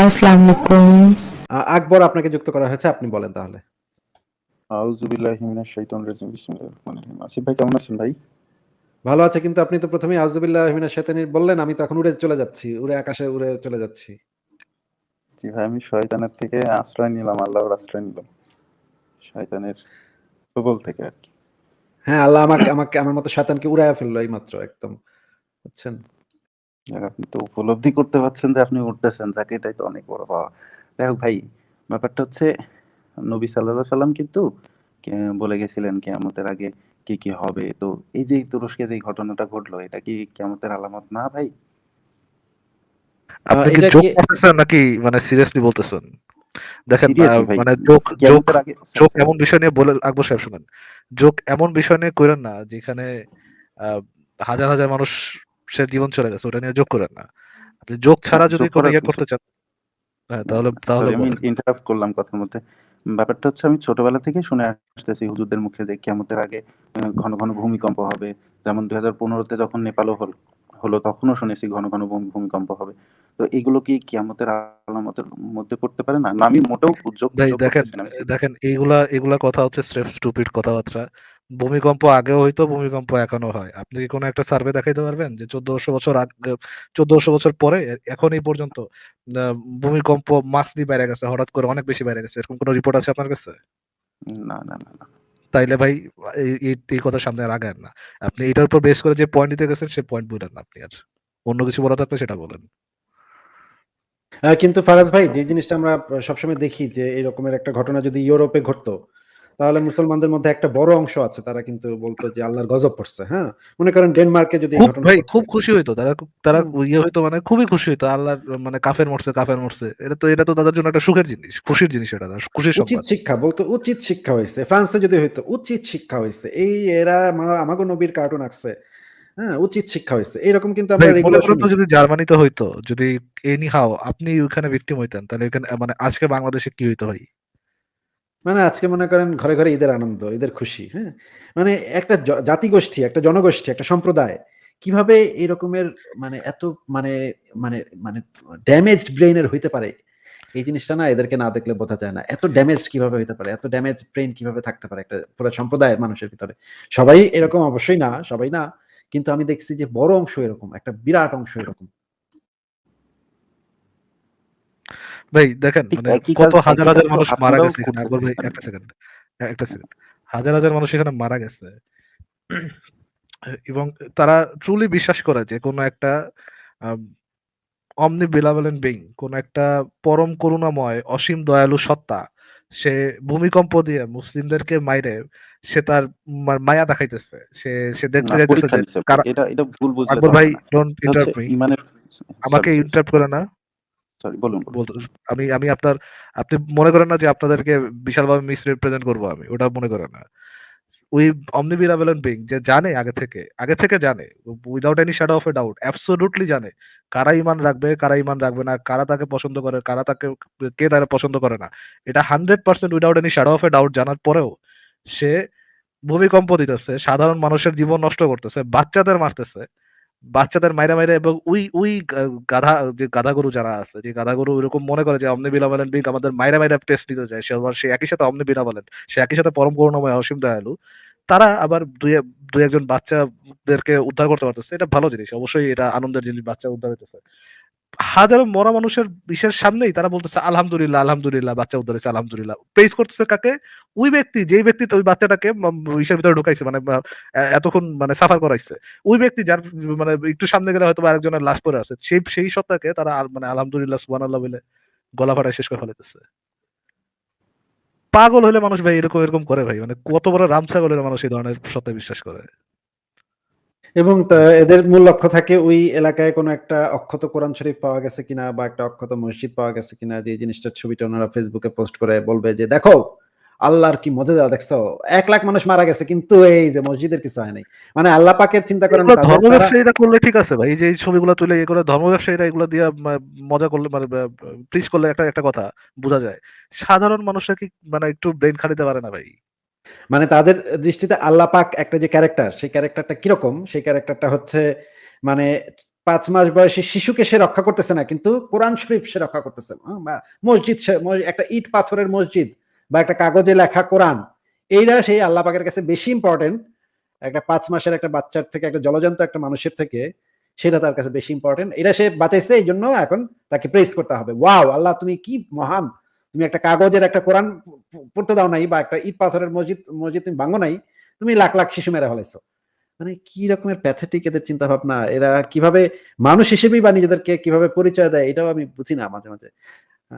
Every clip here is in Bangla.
আসসালামু আলাইকুম। আকবর আপনাকে যুক্ত করা হয়েছে, আপনি বলেন তাহলে। আউযুবিল্লাহি মিনাশ শাইতানির রাজিম। বিসমিল্লাহির রহমানির রহিম। আসিফ ভাই কেমন আছেন ভাই? ভালো আছে, কিন্তু আপনি তো প্রথমেই আউযুবিল্লাহি মিনাশ শাইতানির বললেন, আমি তো এখন উড়ে চলে যাচ্ছি, আকাশে উড়ে চলে যাচ্ছি। জি ভাই, আমি শয়তানের থেকে আশ্রয় নিলাম, আল্লাহর আশ্রয় নিলাম। শয়তানের কবল থেকে আরকি। হ্যাঁ, আল্লাহ আমাকে আমাকে আমার মতো শয়তানকে উড়াইয়া ফেললো এইমাত্র একদম। বুঝছেন? যাক, আপনি তো উপলব্ধি করতে পারছেন যে আপনি উঠতেছেন, যাক এটাই তো অনেক বড় পাওয়া। যাই হোক ভাই, ব্যাপারটা হচ্ছে নবী সাল্লাল্লাহু সাল্লাম কিন্তু বলে গেছিলেন কিয়ামতের আগে কি কি হবে। তো এই যে তুরস্কে যে ঘটনাটা ঘটলো, এটা কি কিয়ামতের আলামত না ভাই? আপনি কি এটা জোক কি করতেছেন নাকি মানে সিরিয়াসলি বলতেছেন? দেখেন সিরিয়াসলি ভাই, মানে জোক জোক কিয়ামতের আগে সরি জোক সরি এমন বিষয় নিয়ে বলে আকবর সাহেব শুনেন। জোক এমন বিষয় নিয়ে করেন না যেখানে আহ, হাজার হাজার মানুষ সে জীবন চলে গেছে, ওটা নিয়ে জোক করেন না। আপনি জোক না, ছাড়া যদি যোগ কোনো করার ইয়ে করতে চান, হ্যাঁ, তাহলে তাহলে সরি, আমি বলেন। ইন্টারাপ্ট করলাম কথার মধ্যে। ব্যাপারটা হচ্ছে আমি ছোটবেলা থেকে শুনে আসতেছি হুজুরদের মুখে যে কিয়ামতের আগে ঘন ঘন ভূমিকম্প হবে। যেমন 2015-তে যখন নেপালও হলো তখনও শুনেছি ঘন ঘন ভূমিকম্প হবে। তো এগুলো কি কিয়ামতের আলামতের মধ্যে পড়তে পারে না? না, আমি মোটেও যোগ ভাই যোগ দেখেন, করতেছি না, আমি দেখেন এইগুলা এগুলা কথা হচ্ছে স্রেফ স্টুপিড কথাবার্তা। ভূমিকম্প আগেও হইতো, ভূমিকম্প এখনো হয়। আপনি কি কোনো একটা সার্ভে দেখাইতে পারবেন যে 1400 বছর আগে, 1400 বছর পরে এখন এই পর্যন্ত আহ, ভূমিকম্প মাসলি বেড়ে গেছে, হঠাৎ করে অনেক বেশি বেড়ে গেছে, এরকম কোনো রিপোর্ট আছে আপনার কাছে? না না না না। তাইলে ভাই এই কথা সামনে আর আগায় না। আপনি এটার উপর বেস করে যে পয়েন্ট দিতে গেছেন সেই পয়েন্ট বলেন না আপনি, আর অন্য কিছু বলা থাকলে সেটা বলেন। কিন্তু ফারাজ ভাই, আচ্ছা, যে জিনিসটা আমরা সবসময় দেখি যে এরকমের একটা ঘটনা যদি ইউরোপে ঘটতো, তাহলে মুসলমানদের মধ্যে একটা বড় অংশ আছে, তারা কিন্তু বলতো যে আল্লাহর গজব পড়ছে। হ্যাঁ, মনে করেন ডেনমার্কে যদি এই খুব ঘটনা ভাই ঘটতো। খুব খুশি হইতো তারা, তারা হুম, ইয়ে হইতো, মানে খুবই খুশি হইতো আল্লাহর, মানে কাফের মরছে কাফের মরছে, এটা তো তাদের জন্য একটা সুখের জিনিস, খুশির জিনিস, এটা তাদের খুশির উচিত সংবাদ। শিক্ষা বলতো, উচিত শিক্ষা হয়েছে ফ্রান্সে যদি হইতো, উচিত শিক্ষা হয়েছে এই এরা আমাগো নবীর কার্টুন আঁকছে। হ্যাঁ, উচিত শিক্ষা হয়েছে এরকম কিন্তু আমরা ভাই মনে রেগুলার করেন শুনি। তো যদি জার্মানিতে হইতো, যদি এনি হাও আপনি ওখানে ভিকটিম হইতেন, তাহলে এখানে মানে আজকে বাংলাদেশে কি হইতো ভাই? মানে আজকে মনে করেন ঘরে ঘরে ঈদের আনন্দ, ঈদের খুশি। হ্যাঁ, মানে একটা জাতিগোষ্ঠী, একটা জনগোষ্ঠী, একটা সম্প্রদায় কিভাবে এরকমের মানে এত মানে মানে মানে ড্যামেজড ব্রেইনের হইতে পারে, এই জিনিসটা না এদেরকে না দেখলে বোঝা যায় না। এত ড্যামেজড কিভাবে হইতে পারে, এত ড্যামেজ ব্রেইন কিভাবে থাকতে পারে একটা পুরো সম্প্রদায়ের মানুষের ভিতরে। সবাই এরকম অবশ্যই না, সবাই না। কিন্তু আমি দেখছি যে বড় অংশ এরকম, একটা বিরাট অংশ এরকম। ভাই দেখেন ঠিক মানে একই কাজ কত হাজার একই কাজ হাজার তো মানুষ মারা আপনারাও গেছে এখানে, করতে আকবর ভাই পারেন একটা ভাই। সেকেন্ড, একটা সেকেন্ড। হাজার হাজার মানুষ এখানে মারা গেছে এবং তারা ট্রুলি বিশ্বাস করে যে কোনো একটা অমনি বেলাভেলেন্ট বিং, কোন একটা পরম করুণাময় অসীম দয়ালু সত্তা, সে ভূমিকম্প দিয়ে মুসলিমদেরকে মাইরে সে তার মায়া দেখাইতেছে। সে সে দেখতে না, চাইতেছে পরীক্ষা যে নিচ্ছে ভাই। কারা। এটা ভুল বুঝলে আকবর তো ভাই হবে না। ডোন্ট এটা হচ্ছে ইন্টারাপ্ট মি, ইমানের। আমাকে সরি সরি ইন্টারাপ্ট করে না। সরি, বলুন বলুন। বলতে আমি আমি আপনার, আপনি মনে করেন না যে আপনাদেরকে বিশালভাবে মিস রিপ্রেজেন্ট করবো, আমি ওটা মনে করেন না। ওই অমনিবিরাবলেন্ট বিং যে জানে আগে থেকে জানে, without any shadow of A doubt absolutely জানে কারা ইমান রাখবে কারা ইমান রাখবে না, কারা তাকে পছন্দ করে কারা তাকে, কে তারা পছন্দ করে না। এটা 100% without any shadow of A doubt জানার পরেও সে ভূমিকম্প দিতেছে, সাধারণ মানুষের জীবন নষ্ট করতেছে, বাচ্চাদের মারতেছে, বাচ্চাদের মাইরা মাইরা, এবং ওই ওই গাধা, যে গাধা গরু যারা আছে, যে গাধা গরু এরকম মনে করে যে অমনি বিনাবলেন বিগ আমাদের মাইরা মাইরা টেস্ট নিতে যায়, সে আবার সে একই সাথে অমনি বিনাবলেন, সে একই সাথে পরম করুণাময় অসীম দয়ালু, তারা আবার দুই একজন বাচ্চাদেরকে উদ্ধার করতে পারতেছে। এটা ভালো জিনিস, অবশ্যই এটা আনন্দের জিনিস, বাচ্চা উদ্ধার হইতেছে। হাজারো মরা মানুষের বিষের সামনেই তারা বলতেছে আলহামদুলিল্লাহ আলহামদুলিল্লাহ, বাচ্চা উদ্ধার হয়েছে আলহামদুলিল্লাহ, প্রেজ করতেছে কাকে? ওই ব্যক্তি, যেই ব্যক্তি ওই বাচ্চাটাকে বিষের ভিতরে ঢুকাইছে, মানে এতক্ষণ মানে সাফার করাইছে, ওই ব্যক্তি যার মানে একটু সামনে গেলে হয়তো বা আরেকজনের লাশ পড়ে আছে, সেই সত্তাকে তারা মানে আলহামদুলিল্লাহ সুবহানাল্লাহ বলে গলা ফাটায় শেষ করে ফেলাইতেছে। পাগল হলে মানুষ ভাই এরকম এরকম করে ভাই, মানে কত বড় রাম ছাগল হলে মানুষ এই ধরনের সত্তায় বিশ্বাস করে। এবং এদের মূল লক্ষ্য থাকে ওই এলাকায় কোনো একটা অক্ষত কোরআন শরীফ পাওয়া গেছে কিনা বা একটা অক্ষত মসজিদ পাওয়া গেছে কিনা, যে জিনিসটার ছবিটা ওনারা ফেসবুকে পোস্ট করে বলবে যে দেখো আল্লাহর কি মজেদা দেখছো, 1 লাখ মানুষ মারা গেছে কিন্তু এই যে মসজিদের কিছু হয় নাই। মানে আল্লাহ পাকের চিন্তা করেন এগুলো তাদের ধর্ম তারা। ব্যবসায়ীরা করলে ঠিক আছে ভাই, এই যে এই ছবিগুলো তুলে এ করে ধর্ম ব্যবসায়ীরা এগুলো দিয়ে মজা করলে, মানে প্লিজ করলে একটা একটা কথা বোঝা যায়, সাধারণ মানুষরা কি মানে একটু ব্রেন খাটাতে পারে না ভাই? মানে তাদের দৃষ্টিতে আল্লাহ পাক একটা যে ক্যারেক্টার, সেই ক্যারেক্টারটা কিরকম, সেই ক্যারেক্টারটা হচ্ছে মানে 5 মাস বয়সী শিশুকে সে রক্ষা করতেছে না, কিন্তু কোরআন শরীফ সে রক্ষা করতেছে। বা মসজিদ একটা ইট পাথরের মসজিদ বা একটা কাগজে লেখা কোরআন, এইটা সেই আল্লাহ পাকের কাছে বেশি ইম্পর্টেন্ট একটা 5 মাসের একটা বাচ্চার থেকে, একটা জলজন্ত একটা মানুষের থেকে, সেটা তার কাছে বেশি ইম্পর্টেন্ট। এটা সে বাঁচাইছে, এইজন্য এখন তাকে প্রেইজ করতে হবে। ওয়াও! আল্লাহ তুমি কি মহান! তুমি একটা কাগজের একটা কোরআন পড়তে দাও নাই, বা একটা ইট পাথরের মসজিদ তুমি ভাঙো নাই। তুমি লাখ, লাখ শিশু মেরে ফেলাইছো। মানে কি রকমের প্যাথেটিক এদের চিন্তা ভাবনা! এরা কিভাবে মানুষ হিসেবেই বা নিজেদেরকে কিভাবে পরিচয় দেয়, এটাও আমি বুঝি না মাঝে, মাঝে। আ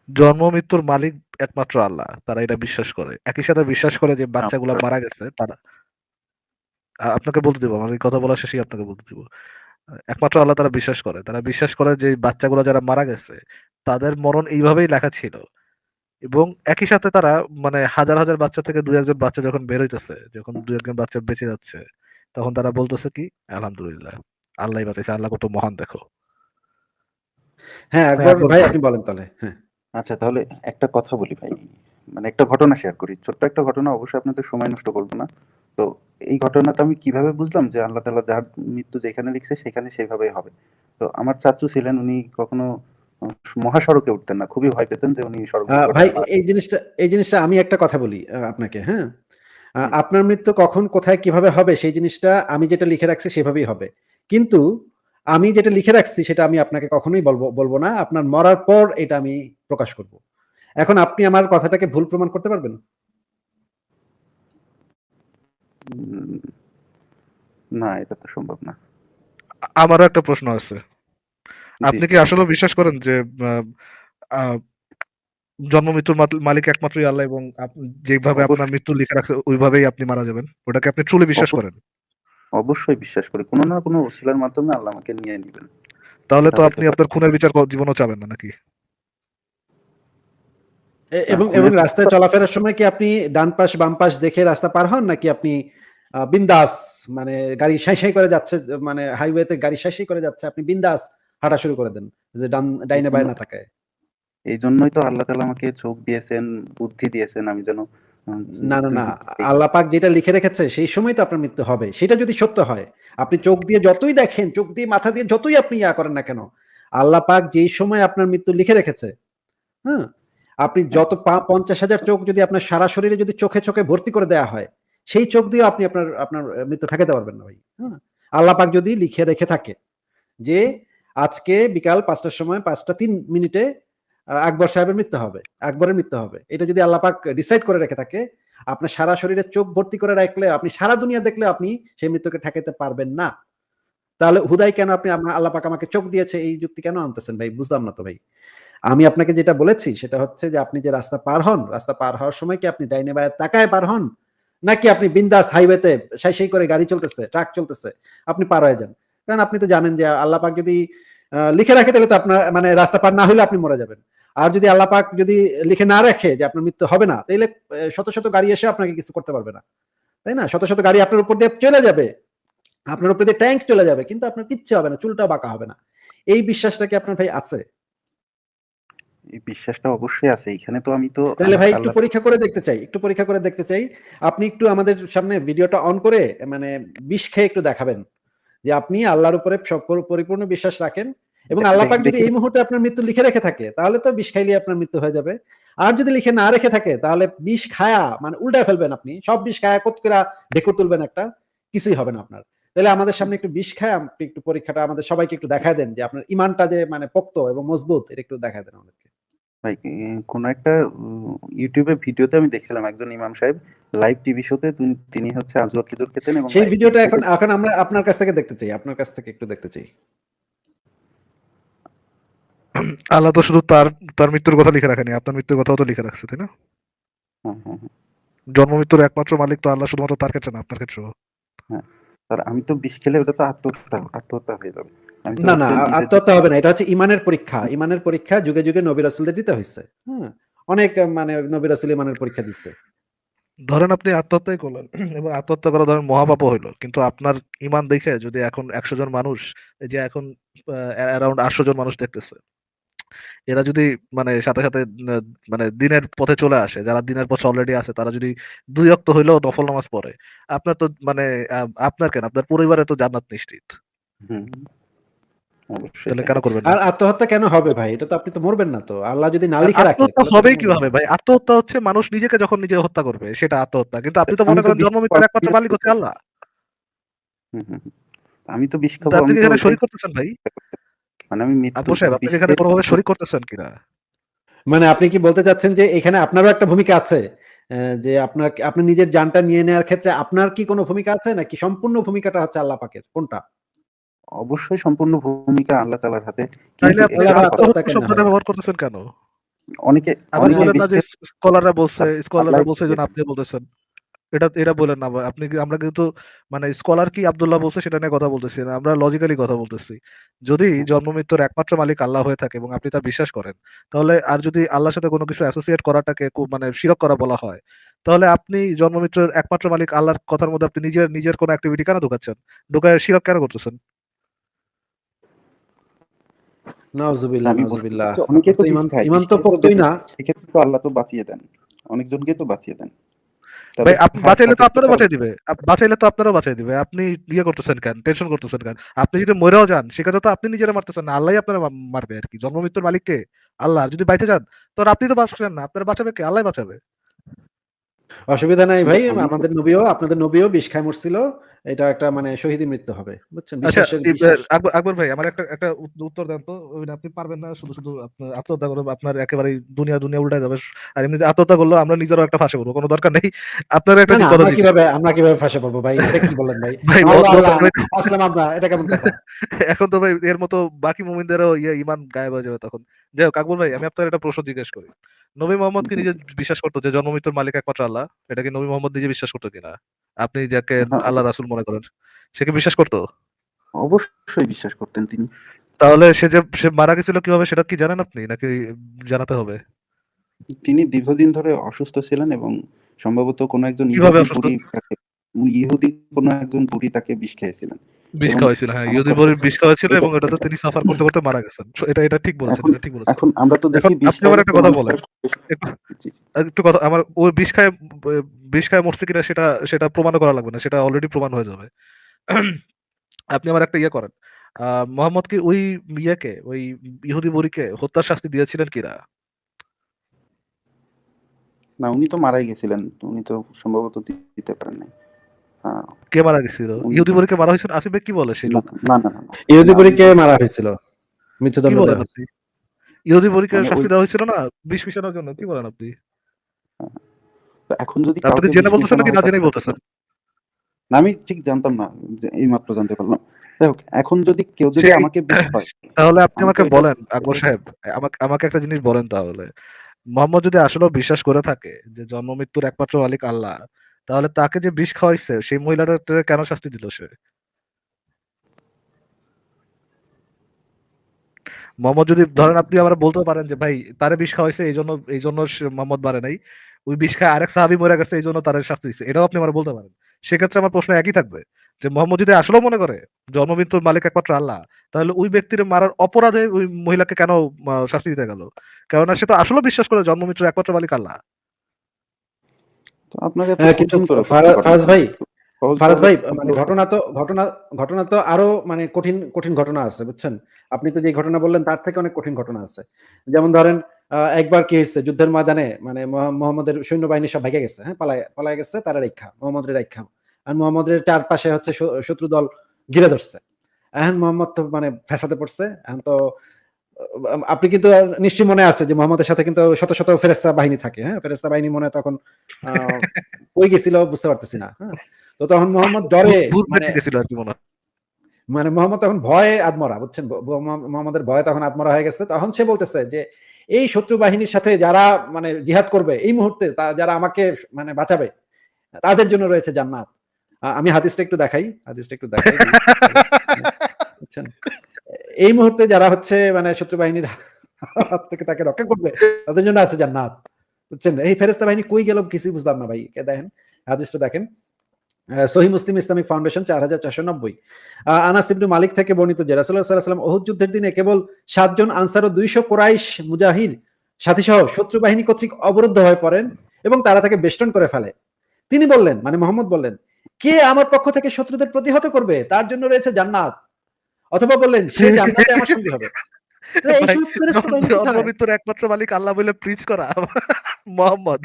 জন্ম মৃত্যুর মালিক একমাত্র আল্লাহ। তারা এটা বিশ্বাস করে। একই সাথে বিশ্বাস করে যে বাচ্চাগুলা মারা গেছে তারা আপনাকে বলতে দিব। আমার এই কথা বলা শেষেই আপনাকে বলতে দিব। একমাত্র আল্লাহ তারা বিশ্বাস করে। তারা বিশ্বাস করে যে বাচ্চাগুলা যারা মারা গেছে তাদের মরণ এইভাবেই লেখা ছিল। এবং একই সাথে তারা মানে হাজার, হাজার বাচ্চা থেকে ২-১ জন বাচ্চা যখন বের হইতেছে, যখন ২-১ জন বাচ্চা বেঁচে যাচ্ছে, তখন তারা বলতেছে কি? আলহামদুলিল্লাহ। আল্লাহই বাঁচাইছে। আল্লাহ কত মহান দেখো। হ্যাঁ, ভাই আকবর আপনার ভাই আপনি বলেন তাহলে। হ্যাঁ। আচ্ছা, তাহলে একটা কথা বলি ভাই। মানে একটা ঘটনা শেয়ার করি। ছোট্ট একটা ঘটনা, অবশ্যই আপনাদের সময় নষ্ট করব না। তো এই ঘটনাটা আমি কিভাবে বুঝলাম যে আল্লাহ তাআলা যার মৃত্যু যেখানে লিখছে সেখানে সেভাবেই হবে। তো আমার চাচ্চু ছিলেন, উনি কখনো মহাসড়কে উঠতেন না। খুবই ভয় পেতেন যে উনি সড়ক ভাই দুর্ঘটনায় মারা এই জিনিসটা আমি একটা কথা বলি আপনাকে, হ্যাঁ? জি, আপনার মৃত্যু কখন, কোথায়, কিভাবে হবে সেই জিনিসটা আমি যেটা লিখে রাখছি সেভাবেই হবে। কিন্তু আমি যেটা লিখে রাখছি সেটা আমি আপনাকে কখনোই বলব না। আপনার মরার পর এটা আমি প্রকাশ করব। এখন আপনি আমার কথাটাকে ভুল প্রমাণ করতে পারবেন? উম না, এটা তো সম্ভব না। আমারও একটা প্রশ্ন আছে। জি, আপনি জি। কি আসলেও বিশ্বাস করেন যে আ আ জন্ম মৃত্যুর মালিক একমাত্রই আল্লাহ এবং যেভাবে আপনার অবশ্যই, মৃত্যু লিখে রাখছে ওইভাবেই আপনি মারা যাবেন? ওটাকে আপনি ট্রুলি বিশ্বাস অবশ্যই, করেন? অবশ্যই বিশ্বাস করি। কোনো না কোনো ওসিলার মাধ্যমে আল্লাহ আমাকে নিয়ে নিবেন। তাহলে এটা তো হইতে আপনি পারে। আপনার খুনের বিচার জীবনেও চাবেন না নাকি? এ না, এবং এবং খুনের রাস্তায় চলাফেরার সময় কি আপনি ডান পাশ বাম পাশ দেখে রাস্তা পার হন? নাকি আপনি বিন্দাস, মানে গাড়ি সাঁই, সাঁই করে যাচ্ছে, মানে হাইওয়েতে গাড়ি সাঁই, সাঁই করে যাচ্ছে, আপনি বিন্দাস হাঁটা শুরু করে দেন। যে ডাইনে এইজন্য বায়ে না তাকায়। এইজন্যই তো আল্লাহ তাআলা আমাকে চোখ দিয়েছেন, বুদ্ধি দিয়েছেন। আমি যেন আ না, না, ২ না। দিক থেকেই আল্লাহ পাক যেটা লিখে রেখেছে সেই সময় তো আপনার মৃত্যু হবে। সেটা যদি সত্য হয়, আপনি চোখ দিয়ে যতই দেখেন, চোখ দিয়ে মাথা দিয়ে যতই আপনি করেন না কেন, আল্লাহ পাক যেই সময় আপনার মৃত্যু লিখে রেখেছে, হ্যাঁ? আপনি হ্যাঁ, যত ৫০,০০০ চোখ যদি আপনার সারা শরীরে যদি চোখে, চোখে ভর্তি করে দেয়া হয়, সেই চোখ দিয়েও আপনি আপনার আপনার মৃত্যু ঠেকাতে পারবেন না ভাই। হ্যাঁ? আল্লাহ পাক যদি লিখে রেখে থাকে যে আজকে বিকাল ৫ টার সময় ৫টা ৩ মিনিটে আকবর সাহেবের মৃত্যু হবে। আকবরের মৃত্যু হবে। এটা যদি আল্লাহ পাক ডিসাইড করে রেখে থাকে, আপনার সারা শরীরে চোখ ভর্তি করে রাখলে আপনি সারা দুনিয়া দেখলে আপনি সেই মৃত্যুকে ঠেকাইতে পারবেন না। তাহলে হুদাই কেন আপনি আল্লাহ পাক আমাকে চোখ দিয়েছে এই যুক্তি কেন আনতেছেন ভাই? বুঝলাম না তো ভাই। আমি আপনাকে যেটা বলেছি সেটা হচ্ছে যে আপনি যে রাস্তা পার হন, রাস্তা পার হওয়ার সময় কি আপনি ডাইনে বাঁয়ে তাকায় পার হন? নাকি আপনি বিন্দাস হাইওয়েতে সাই, সাই করে গাড়ি চলতেছে, ট্রাক চলতেছে, আপনি পার হয়ে যান। কারণ আপনি তো জানেন যে আল্লাহ পাক যদি লিখে রাখে তাহলে তো আপনার মানে রাস্তা পার না হইলে আপনি মরে যাবেন। আর যদি আল্লাহ পাক যদি লিখে না রাখে যে আপনার মৃত্যু হবে না, তাইলে শত, শত গাড়ি এসে আপনাকে কিছু করতে পারবে না। তাই না? শত, শত গাড়ি আপনার উপর দিয়ে চলে যাবে। আপনার উপর দিয়ে ট্যাংক চলে যাবে। কিন্তু আপনার কিচ্ছু হবে না, চুলটাও বাঁকা হবে না। এই বিশ্বাসটা কি আপনার ভাই আছে? এই বিশ্বাসটা অবশ্যই আছে। এখানে তো আমি তো তাহলে ভাই একটু আল্লাহ পরীক্ষা করে দেখতে চাই। একটু পরীক্ষা করে দেখতে চাই। আপনি একটু আমাদের সামনে ভিডিওটা অন করে মানে বিষ খেয়ে একটু দেখাবেন। যে আপনি আল্লাহর উপরে পরিপূর্ণ বিশ্বাস রাখেন এবং আল্লাহ পাক যদি দেখি এই মুহূর্তে আপনার মৃত্যু লিখে রেখে থাকে, তাহলে তো বিষ খাইলেই আপনার মৃত্যু হয়ে যাবে। আর যদি লিখে না রেখে থাকে, তাহলে বিষ খায়া মানে উল্টায় ফেলবেন আপনি। সব বিষ খায়া কত কইরা ঢেকুর তুলবেন একটা, কিছুই হবে না আপনার। তাইলে আমাদের সামনে একটু বিষ খায়া আপনি একটু পরীক্ষাটা আমাদের সবাইকে একটু দেখায় দেন যে আপনার ঈমানটা যে মানে পোক্ত এবং মজবুত, এটা একটু দেখায় দেন আমাদেরকে। ভাই, কোন একটা YouTube এ ভিডিওতে আমি দেখছিলাম একজন ইমাম সাহেব লাইভ টিভি শোতে তিনি হচ্ছে আজওয়া খেজুর খেতেন এবং সেই লাইভ টিভি ভিডিওটা শোতে এখন এখন আমরা আপনার কাছ থেকে দেখতে চাই। আপনার কাছ থেকে একটু দেখতে চাই। আল্লাহ তো শুধু তার মৃত্যুর কথা লিখে রাখেনি। আপনার মৃত্যুর কথাও তো লিখে রাখছে, তাই না? হ্যাঁ, হ্যাঁ, হ্যাঁ, জন্ম মৃত্যুর একমাত্র মালিক তো আল্লাহ শুধুমাত্র তার ক্ষেত্রে না, আপনার ক্ষেত্রেও। হ্যাঁ। আমি তো বিষ খেলে ওটা তো আত্মহত্যা হয়ে যাবে। আমি তো না, না, হচ্ছে নিজের আত্মহত্যা হবে না। এটা হচ্ছে ঈমানের পরীক্ষা। ঈমানের পরীক্ষা যুগে, যুগে নবী রাসূলদের দিতে হইছে। হুম? অনেক মানে নবী রাসূল ঈমানের পরীক্ষা দিচ্ছে। ধরেন আপনি আত্মহত্যাই করলেন এবং আত্মহত্যা করা ধরেন মহাপাপও হইলো। কিন্তু আপনার ঈমান দেখে যদি এখন ১০০ জন মানুষ এই যে এখন অ্যারাউন্ড ৮০০ জন মানুষ দেখতেছে। এরা যদি মানে সাথে সাথে মানে দিনের পথে চলে আসে, যারা দিনের পথে অলরেডি আছে, তারা যদি 2 ওয়াক্ত হইলেও নফল নামাজ পড়ে, আপনার তো মানে আপনার কেন, আপনার পরিবারের তো জান্নাত নিশ্চিত। হুম, অবশ্যই তাহলে তাই। কেন করবেন না? আর আত্মহত্যা কেন হবে ভাই? এটা তো আপনি তো মরবেন না তো। আল্লাহ যদি না আর লিখে রাখে আত্মহত্যা তাহলে তো এটা হবেই মরবেন কিভাবে না। ভাই? আত্মহত্যা হচ্ছে মানুষ নিজেকে যখন নিজে হত্যা করবে, সেটা আত্মহত্যা। কিন্তু আপনি তো আমি মনে তো করেন বিষ জন্ম মৃত্যুর খাওয়ার একমাত্র বিরোধী মালিক হচ্ছে করি। আল্লাহ। হুম, হুম, হুম। আমি তো বিষ কিন্তু খাবো, আপনি আমি কি তো এখানে ওইটাই শরীক করতেছেন ভাই? মানে আমি আব্বু মৃত্যু সাহেব, আপনি বিষ কি এখানে খেয়ে কোনোভাবে শরীক করতেছেন কিনা? মানে আপনি কি বলতে চাচ্ছেন যে এখানে আপনারও একটা ভূমিকা আছে? যে আপনি নিজের জানটা নিয়ে নেওয়ার ক্ষেত্রে আপনার কি কোনো ভূমিকা আছে নাকি সম্পূর্ণ ভূমিকাটা হচ্ছে আল্লাহ পাকের? কোনটা? অবশ্যই সম্পূর্ণ ভূমিকা আল্লাহ তাআলার হাতে। তাইলে কিন্তু আপনি তাহলে একটা আবার কথা, আত্মহত্যা আত্মহত্যা কেমনে শব্দটা হয়? ব্যবহার করতেছেন কেন? অনেকে আবার অনেকে বলেন না বিষ যে খেয়ে স্কলাররা বলছে, আল্লাহ স্কলাররা বলছে এজন্য বাঁচিয়েছেন। আপনিও বলতেছেন। এটা বলেন না ভাই। আমরা কিন্তু মানে স্কলার কি আব্দুল্লাহ বলছে সেটা নিয়ে কথা বলতেছি না। আমরা লজিক্যালি কথা বলতেছি। যদি হ্যাঁ, জন্ম মৃত্যুর একমাত্র মালিক আল্লাহ হয়ে থাকে এবং আপনি তা বিশ্বাস করেন, তাহলে আর যদি আল্লাহর সাথে কোনো কিছু অ্যাসোসিয়েট করাটাকে মানে শিরক করা বলা হয়, তাহলে আপনি জন্ম মৃত্যুর একমাত্র মালিক আল্লাহর কথার মধ্যে আপনি নিজের কোনো অ্যাক্টিভিটি কেন ঢুকাচ্ছেন? ঢুকায়ে শিরক কেন করতেছেন? নাউজুবিল্লাহ, আমি বলতে নাউজুবিল্লাহ। চাচ্ছি অনেকে আপনার তো তো বিষ খায়। ঈমান বিষ তো খেয়ে তো পোক্তই বেঁচে না। যায়। সেক্ষেত্রে তো আল্লাহ তো বাঁচিয়ে দেন। অনেকজনকেই তো বাঁচিয়ে দেন। ভাই তাদের হায়াত বাঁচাইলে তো তাকে একটু আপনারও খারাপ। বাঁচাই দিবে। বাঁচাইলে তো আপনারও বাঁচাই দিবে। আপনি ইয়ে করতেছেন কেন? টেনশন করতেছেন কেন? আপনি যদি মইরাও যান, সেক্ষেত্রে তো আপনি নিজেরে মারতেছেন না। আল্লাহই আপনারে মারবে আরকি। জন্ম মৃত্যুর মালিক কে? আল্লাহ। আর যদি বাইচে যান, তখন আপনি তো বাঁচলেন না। আপনারে বাঁচাবে কে? আল্লাহই বাঁচাবে। অসুবিধা নাই কিন্তু ভাই। আমি তো আপনাদের নবীও বিষ খায় মরছিল। এটা একটা মানে শহীদি মৃত্যু হবে। বুঝছেন? আচ্ছা, বিশ্বাস। আকবর ভাই, আমার একটা উত্তর দেন তো। ওই আপনি পারবেন না, শুধু আপনার আত্মহত্যা করবেন, আপনার একেবারেই দুনিয়া উল্টায় যাবে। আর এমনিতে আত্মহত্যা করলেও আমরা নিজেরাও একটা ফাঁসে পড়বো। কোনো দরকার নেই। আপনার একটা না, কথা জিজ্ঞেস আমরা কিভাবে ফাঁসে পড়বো ভাই? এটা কি বললেন ভাই? ভাই, আল্লাহ, আল্লাহ অদ্ভুত। আসলাম আমরা। এটা কেমন কথা? এখন তো ভাই এর মতো বাকি মুমিনদেরও ইমান গায়েব হয়ে যাবে তখন। যাই হোক, আকবর ভাই, আমি আপনার একটা প্রশ্ন জিজ্ঞেস করি। নবী মোহাম্মদ কি জি, নিজে জি। বিশ্বাস করতো যে জন্ম মৃত্যুর মালিক একমাত্র আল্লাহ? এটা কি নবী মোহাম্মদ নিজে বিশ্বাস করতো কিনা? আপনি যাকে হ্যাঁ, আল্লাহ রাসূল মনে করেন, সে কি বিশ্বাস করতো? অবশ্যই বিশ্বাস করতেন তিনি। তাহলে সে মারা গেছিল কিভাবে, সেটা কি জানেন আপনি, নাকি জানাতে হবে? তিনি দীর্ঘদিন ধরে অসুস্থ ছিলেন এবং সম্ভবত কোনো একজন কিভাবে অসুস্থ? ইহুদি কোনো একজন বুড়ি তাকে বিষ খেয়েছিলেন। বিষ এবং খাওয়াইছিল, হ্যাঁ, আমার ইহুদি কথা বড়ি হচ্ছে বিষ খাওয়াইছিল এটা এবং এটাতে এটা তিনি সাফার করতে করতে মারা গেছেন। এটা ঠিক বলেছেন, এখন এটা ঠিক বলেছেন। এখন আমরা তো এখন দেখি বিষ আপনি আমার খাইলে একটা তো কথা বলেন। মানুষের একটু জি, একটু কথা, আমার ওই বিষ খায় মরছে কিনা সেটা সেটা প্রমাণ করা লাগবে না, সেটা অলরেডি প্রমাণ হয়ে যাবে। আপনি আমার একটা ইয়ে করেন। মোহাম্মদ কি ওই ওই ইহুদি বুড়িকে হত্যার শাস্তি দিয়েছিলেন কিনা? না উনি তো মারাই গেছিলেন। উনি তো সম্ভবত দিতে পারেন নাই। হ্যাঁ, কে মারা গেছিল? উনি ইহুদি বুড়িকে মারা হয়েছিল? আসিফ ভাই কি বলে সেই না, লোক? না, না, না, না, ইহুদি না উনি পরীকে তো মারা হয়েছিল। কি মৃত্যুদণ্ড বলেন দেয়া হয়েছিল। আপনি? ইহুদি বুড়িকে মানে ওই শাস্তি দেওয়া হয়েছিল না বিষ মিশানোর জন্য? কি বলেন আপনি? তো এখন যদি আপনি কাউকে জেনে বিষ বলতেছেন মেশানো নাকি হয় না তাহলে জেনেই বলতেছেন? না, আমি ঠিক জানতাম না। যে এইমাত্র জানতে পারলাম। যাই হোক, এখন যদি কেউ যদি সেই আমাকে বিষ খাওয়ায়, তাহলে আপনি আমি তো আমাকে এটা বলেন, আকবর সাহেব, আমাকে আমাকে একটা জিনিস বলেন তাহলে। মোহাম্মদ যদি আসলেও বিশ্বাস করে থাকে যে জন্ম মৃত্যুর একমাত্র মালিক আল্লাহ, তাহলে তাকে যে বিষ খাওয়াইছে সেই মহিলাটাকে কেন শাস্তি দিল সে? মোহাম্মদ যদি ধরেন, আপনি আমরা বলতে পারেন যে ভাই তারে বিষ খাওয়াইছে এই জন্য মোহাম্মদ মারে নাই, ওই বিষ খায় আরেক সাহাবী মরে গেছে এই জন্য তারে শাস্তি দিচ্ছে, এটাও আপনি আমার বলতে পারেন। সেক্ষেত্রে আমার প্রশ্ন একই থাকবে, যে মোহাম্মদ যদি আসলেও মনে করে জন্ম মৃত্যুর মালিক একমাত্র আল্লাহ, তাহলে ওই ব্যক্তির মারার অপরাধে ওই মহিলাকে কেন শাস্তি দিতে গেল? কেননা সে তো আসলেও বিশ্বাস করে জন্ম মৃত্যুর একমাত্র মালিক আল্লাহ। তো আপনাকে এত হ্যাঁ, কিন্তু কঠিন করে প্রশ্ন করেন ফারাজ কেন? ভাই, একটু সহজভাবে মানে বললে ঘটনা তো আরো মানে কঠিন ঘটনা আছে, বুঝছেন? আপনি তো যে ঘটনা বললেন তার থেকে অনেক কঠিন ঘটনা আছে। যেমন ধরেন একবার কি হইছে যুদ্ধের ময়দানে মানে মুহাম্মদের সৈন্যবাহিনী সব ভাইগা গেছে, হ্যাঁ? পালায়া গেছে তারা রাইখা, মুহাম্মদের রাইখা। আর মুহাম্মদের চারপাশে হচ্ছে শত্রু দল ঘিরে ধরছে। এখন মুহাম্মদ তো মানে ফ্যাসাদে পড়ছে। এখন তো আপনি কিন্তু নিশ্চয়ই মনে আছে যে মুহাম্মদের সাথে কিন্তু শত ফেরেশতা বাহিনী থাকে, হ্যাঁ? ফেরেশতা বাহিনী মনে হয় তখন আ কই গেছিল বুঝতে পারতেছি না, হ্যাঁ? তো তখন মোহাম্মদ ডরে দূর মানে পেটে গেছিল আর কি মনে হয়। মানে মোহাম্মদ তখন ভয়ে আদমরা, বুঝছেন? মোহাম্মদের ভয়ে তখন আদমরা হয়ে গেছে। তখন সে বলতেছে যে, "এই শত্রু বাহিনীর সাথে যারা মানে জিহাদ করবে এই মুহূর্তে যারা আমাকে মানে বাঁচাবে, তাদের জন্য রয়েছে জান্নাত।" আমি হাদিসটা একটু দেখাই দিই। বুঝছেন? এই মুহূর্তে যারা হচ্ছে মানে শত্রু বাহিনীর হাত থেকে তাকে রক্ষা করবে, তাদের জন্য আছে জান্নাত। বুঝছেন? এই ফেরেশতা বাহিনী কই গেল কিছুই বুঝলাম না ভাই। দেখেন, হাদিসটা দেখেন। সহিহ মুসলিম ইসলামিক ফাউন্ডেশন 4490। আনাস ইবনে মালিক থেকে বর্ণিত যে রাসূলুল্লাহ সাল্লাল্লাহু আলাইহি ওয়াসাল্লাম উহুদ যুদ্ধের দিনে কেবল 7 জন আনসার ও 200 কুরাইশ মুজাহিদ সাথীসহ শত্রু বাহিনী কর্তৃক অবরুদ্ধ হয়ে পড়েন এবং তারা তাকে বেষ্টন করে ফেলে। তিনি বললেন, মানে মুহাম্মদ বললেন, কে আমার পক্ষ থেকে শত্রুদের প্রতিহত করবে? তার জন্য রয়েছে জান্নাত। অথবা বললেন, সে জান্নাতে আমার সঙ্গী হবে। এই ভাই, সমস্ত ফেরেশতা বাহিনী কোথায়? জন্মমৃত্যুর একমাত্র মালিক আল্লাহ বলে প্রিচ করা মোহাম্মদ।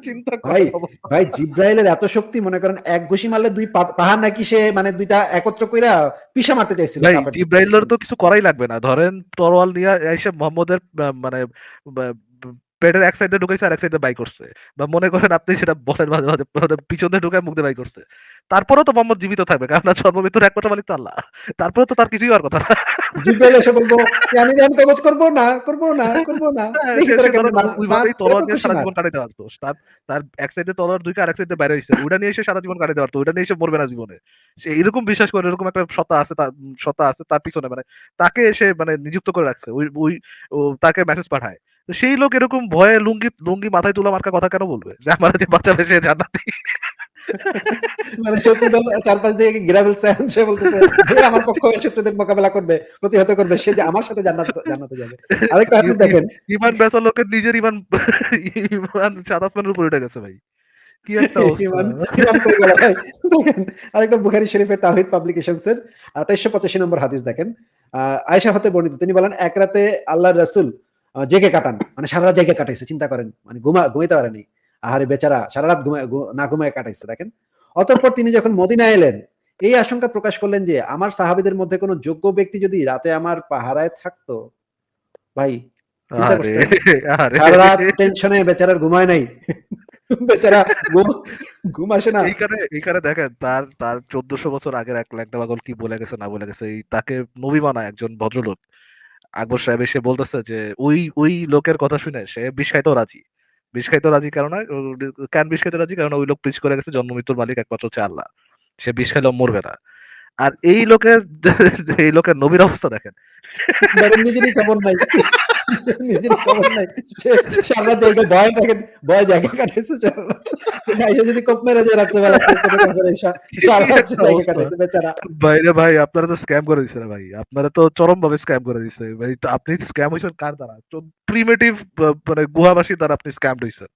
চিন্তা ভাই, করেন অবস্থা। ভাই জিব্রাইলের এত শক্তি, মনে করেন এক ঘুষি মারলে 2 পাহাড় নাকি সে মানে 2টা একত্র কইরা পিষা মারতে চাইছিল ভাই কাফেরদের। জিব্রাইলের তো কিছু করাই লাগবে না। ধরেন তরোয়াল নিয়ে এসে মোহাম্মদের মানে বা- পেটের এক সাইডে ঢুকাইছে আর এক সাইডে বাই করছে, বা মনে করেন আপনি সেটা বলের মাঝে মাঝে পিছনে ঢুকায় মুখ দিয়ে বাই করছে, তারপরেও তো মোহাম্মদ জীবিত থাকবে, কারণ সর্বমৃত্যুর একমাত্র মালিক তো আল্লাহ। তারপরে তো তার কিছুই হওয়ার কথা না। জিব্রাইল এসে বলবো যে আমি ধ্যান কবজ করবো না, করবো না, করবো না। দেখি সে তোরা সে কেমনে ধরেন মার, মার, ওইভাবেই তোরা তলোয়ার তো দিয়ে খুশি সারা মার। জীবন কাটাইতে পারতো। তার তার এক সাইডে তলোয়ার ঢুকে আরেক সাইডে বাইরে হইছে, ওইটা নিয়ে এসে সারা জীবন কাটাইতে পারতো, ওইটা নিয়ে এসে মরবে না জীবনে। সে এরকম বিশ্বাস করে, এরকম একটা সত্তা আছে, তার সত্তা আছে তার পিছনে, মানে তাকে এসে মানে নিযুক্ত করে রাখছে, ওই ওই ও তাকে মেসেজ পাঠায়। তো সেই লোক এরকম ভয়ে লুঙ্গি লুঙ্গি মাথায় তুলা মার্কা কথা কেন বলবে যে আমার যে বাঁচাবে সে জান্নাতি? মানে শত্রুদল চারপাশ দিয়ে ঘিরা ফেলছে, সে বলতেছে যে আমার পক্ষ হয়ে শত্রুদের মোকাবেলা করবে, প্রতিহত করবে, সে যে আমার সাথে জান্নাতে যাবে। আরেকটা হাদিস দেখেন, ইমান বেচা লোকের নিজের ইমান ইমান সাত আসমানের উপরে উঠে গেছে ভাই, কি একটা অবস্থা। ইমান, ইমান কই গেল ভাই? দেখেন আরেকটা বুখারী শরীফের তাওহীদ পাবলিকেশনস এর ২৮85 নম্বর হাদিস দেখেন। আয়েশা হতে বর্ণিত, তিনি বলেন, এক রাতে আল্লাহর রাসূল জেগে কাটান, মানে সারা রাত জেগে কাটাইছে, চিন্তা করেন, মানে ঘুমাইতে পারেনি। আহারে বেচারা, সারা রাত না ঘুমায় কাটাইছে দেখেন। অতঃপর তিনি যখন মদিনায় এলেন, এই আশঙ্কা প্রকাশ করলেন যে আমার সাহাবীদের মধ্যে কোনো যোগ্য ব্যক্তি যদি রাতে আমার পাহারায় থাকতো। ভাই চিন্তা আরে করছেন? আরে সারা রাত টেনশনে বেচারার ঘুমায় নাই। বেচারা ঘুম ঘুম আসে না। এইখানে দেখেন তার তার 1400 বছর আগের এক ল্যাংটা পাগল কি বলে গেছে না বলে গেছে, এই তাকে নবী বানায় একজন ভদ্রলোক আকবর সাহেব এসে বলতেছে যে ওই ওই লোকের কথা শুনে সে বিষ খাইতেও রাজি। বিষ খাইতেও রাজি কারণ কেন বিষ খাইতে রাজি, কারণ ওই লোক প্রিচ করে গেছে জন্ম মৃত্যুর মালিক একমাত্র হচ্ছে আল্লাহ, সে বিষ খাইলেও মরবে না। আর এই লোকের এই লোকের নবীর অবস্থা দেখেন। ধরেন নিজেরই খবর নাই। নিজেরই খবর নাই। সে সারা রাত জায়গায় ভয়ে দেখেন, ভয়ে জায়গা কাটাইছে সারা রাত। আইসা যদি কোপ মেরে দেয় রাত্রেবেলা, কেউ কোথাও কাফের আইসা, কি সারা রাত সে একটা জায়গা অবস্থা কাটাইছে বেচারা। বাইরে ভাই, আপনারা তো স্ক্যাম করে দিচ্ছে ভাই, আপনারা তো চরম ভাবে স্ক্যাম করে দিচ্ছে ভাই। তো আপনি স্ক্যাম হয়েছেন কার দ্বারা? প্রিমিটিভ মানে গুহাবাসী দ্বারা আপনি স্ক্যাম হয়েছেন,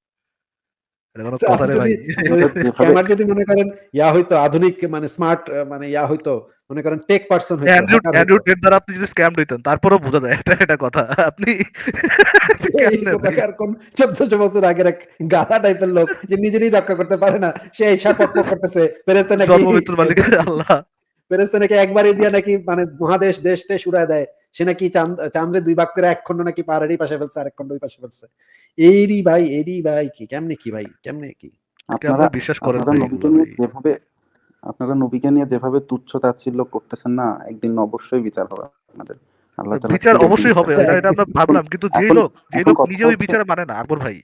এটা কোনো আর কথা রে ভাই? যদি ওই আপনার যেভাবে স্ক্যামার যদি মনে করেন হইতো আধুনিক, মানে স্মার্ট, মানে হইতো, মনে করেন টেক পারসন হইতো, অ্যান্ড্রয়েড হ্যাকার হইতো। অ্যান্ড্রয়েড টেন দ্বারা আপনি যদি স্ক্যাম হইতেন তারপরেও বোঝা যায় এটা এটা কথা। আপনি এই কেমনে ভাই? কোথাকার কোন ১৪০০ বছর আগের এক গাধা টাইপের লোক, যে নিজেরই রক্ষা করতে পারে না, সে এসা পক করতেছে ফেরেশতা নাকি, জন্ম মৃত্যুর মালিক আল্লাহ। ফেরেশতা নাকি একবারই দিয়া নাকি মানে মহাদেশ দেশ-টেশ উড়ায় দেয়। সে নাকি চাঁদরে ২ ভাগ করে এক খন্ড নাকি পাহাড়েরই পাশে ফেলছে, আরেক খন্ড ওই পাশে ফেলছে। এরই ভাই কি? কেমনে কি ভাই? কেমনে কি? আপনারা কেমনে বিশ্বাস করেন আপনারা ভাই নবীকে এগুলো নিয়ে ভাই? যেভাবে আপনারা নবীকে নিয়ে যেভাবে তুচ্ছ তাচ্ছিল্য করতেছেন না, একদিন অবশ্যই বিচার হবে আপনাদের। আল্লাহ তাআলা বিচার ঠিক একদিন অবশ্যই হবে, বিচার এটা করবেন। এটা আমরা এখন ভাবলাম, কিন্তু যে এখন লোক এখন নিজে কথা ওই হচ্ছে বিচার মানে না, আকবর ভাই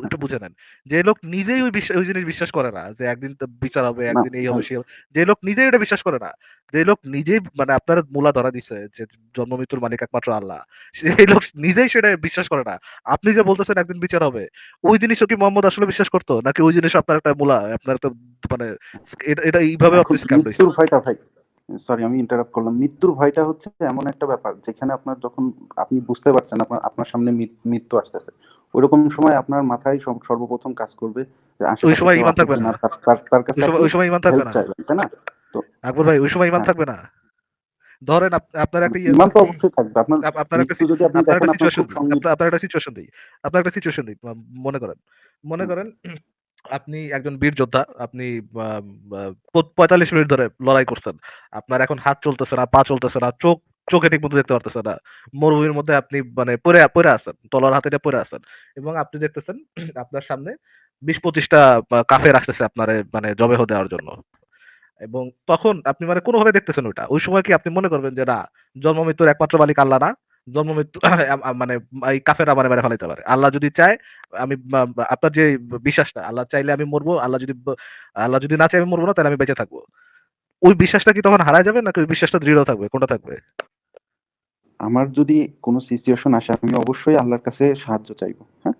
একটু বুঝে নেন, যে লোক নিজেই ওই জিনিস বিশ্বাস করে না যে একদিন তো বিচার হবে, না একদিন এই ভাই, হবে সে হবে, যে লোক নিজেই এটা বিশ্বাস করে না, যে লোক নিজেই মানে আপনার মূলা ধরা দিছে যে জন্ম মৃত্যুর মালিক একমাত্র আল্লাহ, সেই লোক নিজেই সেটা বিশ্বাস করে না। আপনি যে বলতেছেন একদিন বিচার হবে, ওই জিনিসও কি মোহাম্মদ আসলে বিশ্বাস করতো, নাকি ওই জিনিস আপনার একটা মূলা, আপনার একটা মানে এটা এটা এইভাবে আপনি এখন স্ক্যাম মৃত্যুর হয়েছেন? ভয়টা ভাই, সরি আমি ইন্টারাপ্ট করলাম। মৃত্যুর ভয়টা হচ্ছে এমন একটা ব্যাপার যেখানে আপনার যখন আপনি বুঝতে পারছেন আপনার আপনার সামনে মৃত্যু আসতেছে, ওইরকম সময় আপনার মাথায় সর্বপ্রথম কাজ করবে যে ওই আশেপাশে সময় কেউ ইমান আছে থাকবে না, কিনা, তার কাছে আপনি ওই সময় ইমান থাকবে হেল্প না চাইবেন, তাই না? তো আকবর ভাই, ওই সময় ইমান হ্যাঁ, থাকবে না। ধরেন আপনার একটা ইমান তো অবশ্যই থাকবে। আপনার আপনার একটা মৃত্যু যদি আপনি আপনার দেখেন একটা আপনার সিচুয়েশন খুব দিই, সন্নিহিত। আপনার একটা সিচুয়েশন দিই, আপনার একটা সিচুয়েশন দিই। মনে করেন, মনে হুম, করেন আপনি একজন বীর যোদ্ধা, আপনি ৪৫ মিনিট ধরে লড়াই করছেন, আপনার এখন হাত চলতেছে না, পা চলতেছে না, চোখে ঠিক মতো দেখতে পারতেছে না, মরুভূমির মধ্যে আপনি মানে পড়ে পড়ে আছেন, তলোয়ার হাতে নিয়ে পড়ে আছেন, এবং আপনি দেখতেছেন আপনার সামনে ২০-২৫টা কাফের আসতেছে আপনারে মানে জবেহ দেওয়ার জন্য, এবং তখন আপনি মানে কোনোভাবে দেখতেছেন ওইটা, ওই সময় কি আপনি মনে করবেন যে না, জন্ম মৃত্যুর একমাত্র মালিক আল্লাহ না, জন্ম মৃত্যু মানে এই কাফেররা মানে মেরে ফেলাইতে পারে, আল্লাহ যদি চায় আমি আপনার যে বিশ্বাসটা, আল্লাহ চাইলে আমি মরবো, আল্লাহ যদি না চাই আমি মরবো না, তাহলে আমি বেঁচে থাকবো, ওই বিশ্বাসটা কি তখন হারায় যাবে, নাকি ওই বিশ্বাসটা দৃঢ় থাকবে, কোনটা থাকবে? আমার যদি কোনো সিচুয়েশন আসে আমি অবশ্যই আল্লাহর কাছে সাহায্য চাইবো। হ্যাঁ?